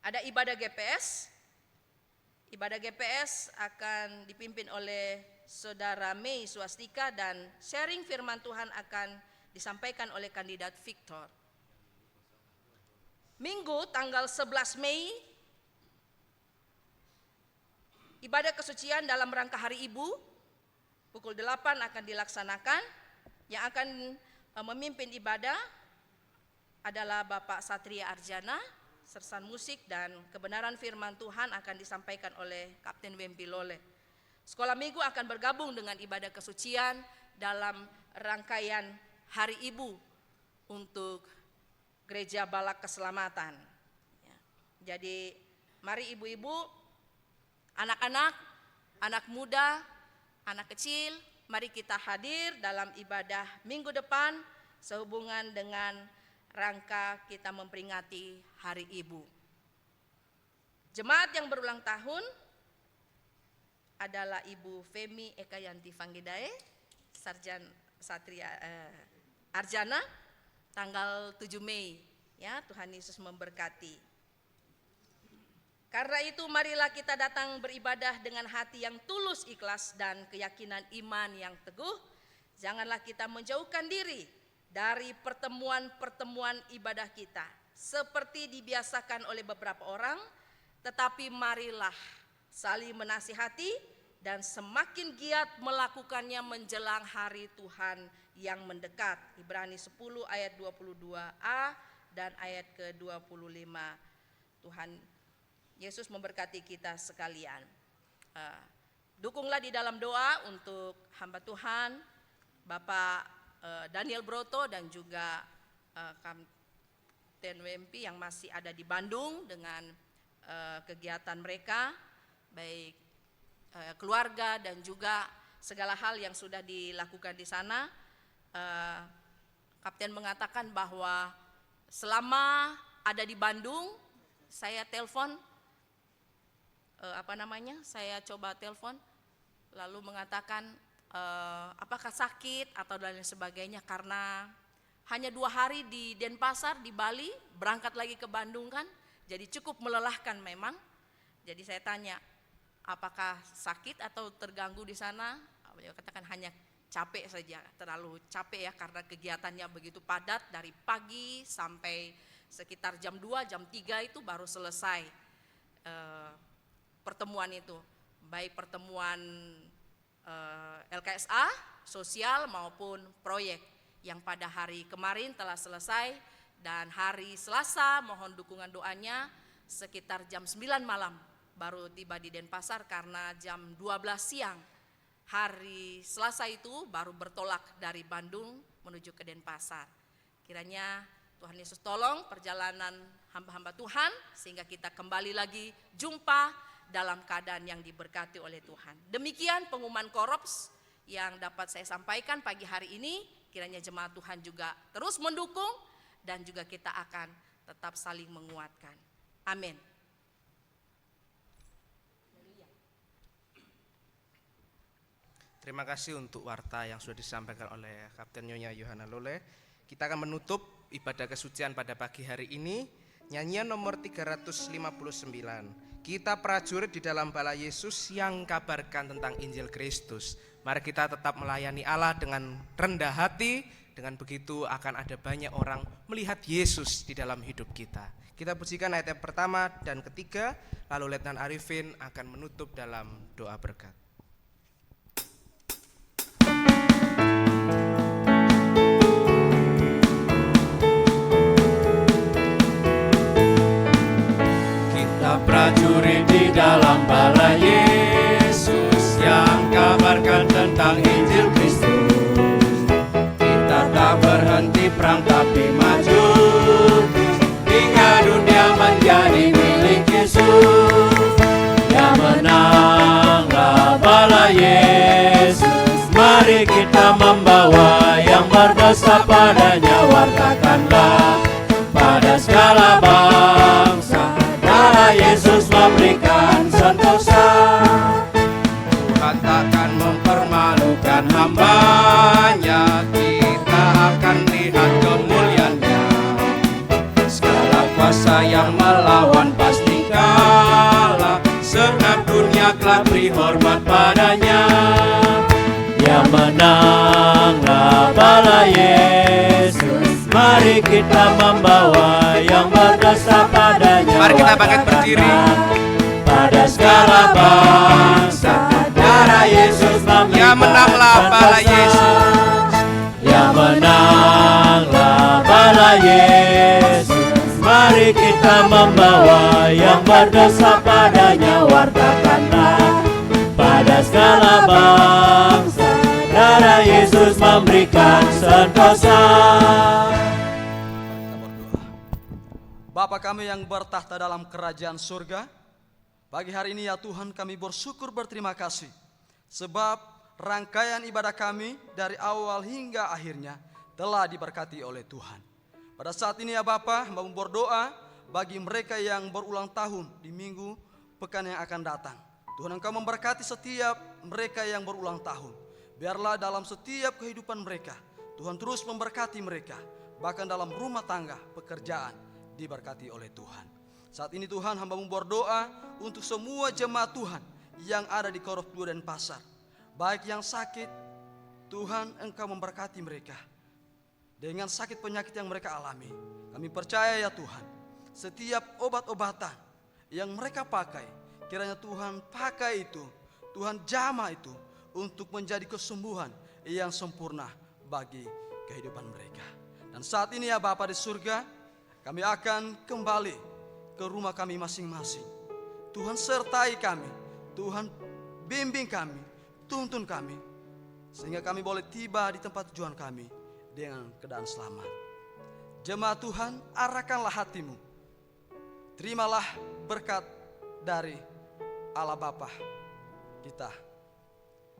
ada ibadah GPS. Ibadah GPS akan dipimpin oleh Saudara Mei Swastika dan sharing firman Tuhan akan disampaikan oleh kandidat Victor. Minggu tanggal 11 Mei, ibadah kesucian dalam rangka Hari Ibu, pukul 8 akan dilaksanakan. Yang akan memimpin ibadah adalah Bapak Satria Arjana, sersan musik, dan kebenaran firman Tuhan akan disampaikan oleh Kapten Wempi Lole. Sekolah minggu akan bergabung dengan ibadah kesucian dalam rangkaian Hari Ibu untuk Gereja Balak Keselamatan. Jadi mari ibu-ibu, anak-anak, anak muda, anak kecil, mari kita hadir dalam ibadah minggu depan sehubungan dengan rangka kita memperingati Hari Ibu. Jemaat yang berulang tahun adalah Ibu Femi Ekayanti Fanggidae, Arjana, tanggal 7 Mei. Ya, Tuhan Yesus memberkati. Karena itu marilah kita datang beribadah dengan hati yang tulus, ikhlas, dan keyakinan iman yang teguh. Janganlah kita menjauhkan diri dari pertemuan-pertemuan ibadah kita seperti dibiasakan oleh beberapa orang, tetapi marilah saling menasihati dan semakin giat melakukannya menjelang hari Tuhan yang mendekat. Ibrani 10 ayat 22a dan ayat ke-25. Tuhan Yesus memberkati kita sekalian. Dukunglah di dalam doa untuk hamba Tuhan Bapak Daniel Broto dan juga Kapten Wempi yang masih ada di Bandung dengan kegiatan mereka, baik keluarga dan juga segala hal yang sudah dilakukan di sana. Kapten mengatakan bahwa selama ada di Bandung, saya telepon, saya coba telepon, lalu mengatakan apakah sakit atau dan lain sebagainya, karena hanya 2 hari di Denpasar, di Bali, berangkat lagi ke Bandung kan, jadi cukup melelahkan memang. Jadi saya tanya, apakah sakit atau terganggu di sana? Beliau katakan hanya capek saja, terlalu capek ya karena kegiatannya begitu padat dari pagi sampai sekitar jam 2, jam 3 itu baru selesai pertemuan itu, baik pertemuan LKSA, sosial maupun proyek yang pada hari kemarin telah selesai, dan hari Selasa mohon dukungan doanya sekitar jam 9 malam baru tiba di Denpasar karena jam 12 siang hari Selasa itu baru bertolak dari Bandung menuju ke Denpasar. Kiranya Tuhan Yesus tolong perjalanan hamba-hamba Tuhan sehingga kita kembali lagi jumpa dalam keadaan yang diberkati oleh Tuhan. Demikian pengumuman Korops yang dapat saya sampaikan pagi hari ini. Kiranya jemaat Tuhan juga terus mendukung dan juga kita akan tetap saling menguatkan. Amin. Terima kasih untuk warta yang sudah disampaikan oleh Kapten Nyonya Yohana Lole. Kita akan menutup ibadah kesucian pada pagi hari ini. Nyanyian nomor 359. Kita prajurit di dalam bala Yesus yang kabarkan tentang Injil Kristus. Mari kita tetap melayani Allah dengan rendah hati. Dengan begitu akan ada banyak orang melihat Yesus di dalam hidup kita. Kita pujikan ayat yang pertama dan ketiga. Lalu Letnan Arifin akan menutup dalam doa berkat. Prajurit di dalam bala Yesus yang kabarkan tentang Injil Kristus. Kita tak berhenti perang tapi maju hingga dunia menjadi milik Yesus. Ya menanglah bala Yesus. Mari kita membawa yang berdosa padanya, wartakanlah pada segala bangsa. Yesus memberikan sentosa. Tuhan takkan mempermalukan hamba-Nya. Kita akan lihat kemuliaan-Nya. Segala kuasa yang melawan pasti kalah. Segenap dunia kelak beri hormat padanya. Ya menanglah bala Yesus. Mari kita membawa yang berdosa padanya. Mari kita bangkit berdiri. Pada segala bangsa, darah Yesus memberikan Ya menanglah bala Yesus. Ya menanglah bala Yesus. Mari kita membawa yang berdosa padanya, wartakanlah pada segala bangsa. Darah Yesus memberikan sentosa. Bapa kami yang bertahta dalam kerajaan surga, pagi hari ini ya Tuhan kami bersyukur berterima kasih sebab rangkaian ibadah kami dari awal hingga akhirnya telah diberkati oleh Tuhan. Pada saat ini ya Bapa, hamba berdoa bagi mereka yang berulang tahun di minggu pekan yang akan datang. Tuhan Engkau memberkati setiap mereka yang berulang tahun. Biarlah dalam setiap kehidupan mereka Tuhan terus memberkati mereka, bahkan dalam rumah tangga, pekerjaan diberkati oleh Tuhan. Saat ini Tuhan hamba berdoa untuk semua jemaat Tuhan yang ada di Korof 2 dan Pasar. Baik yang sakit, Tuhan Engkau memberkati mereka dengan sakit penyakit yang mereka alami. Kami percaya ya Tuhan, setiap obat-obatan yang mereka pakai, kiranya Tuhan pakai itu, Tuhan jamah itu untuk menjadi kesembuhan yang sempurna bagi kehidupan mereka. Dan saat ini ya Bapa di surga, kami akan kembali ke rumah kami masing-masing. Tuhan sertai kami, Tuhan bimbing kami, tuntun kami, sehingga kami boleh tiba di tempat tujuan kami dengan keadaan selamat. Jemaat Tuhan, arahkanlah hatimu. Terimalah berkat dari Allah Bapa kita.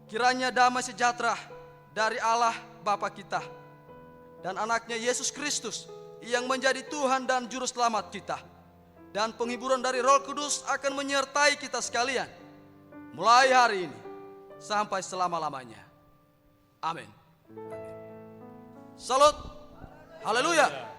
Kiranya damai sejahtera dari Allah Bapa kita dan anaknya Yesus Kristus yang menjadi Tuhan dan Juru Selamat kita, dan penghiburan dari Roh Kudus akan menyertai kita sekalian mulai hari ini sampai selama-lamanya. Amin. Salut. Haleluya.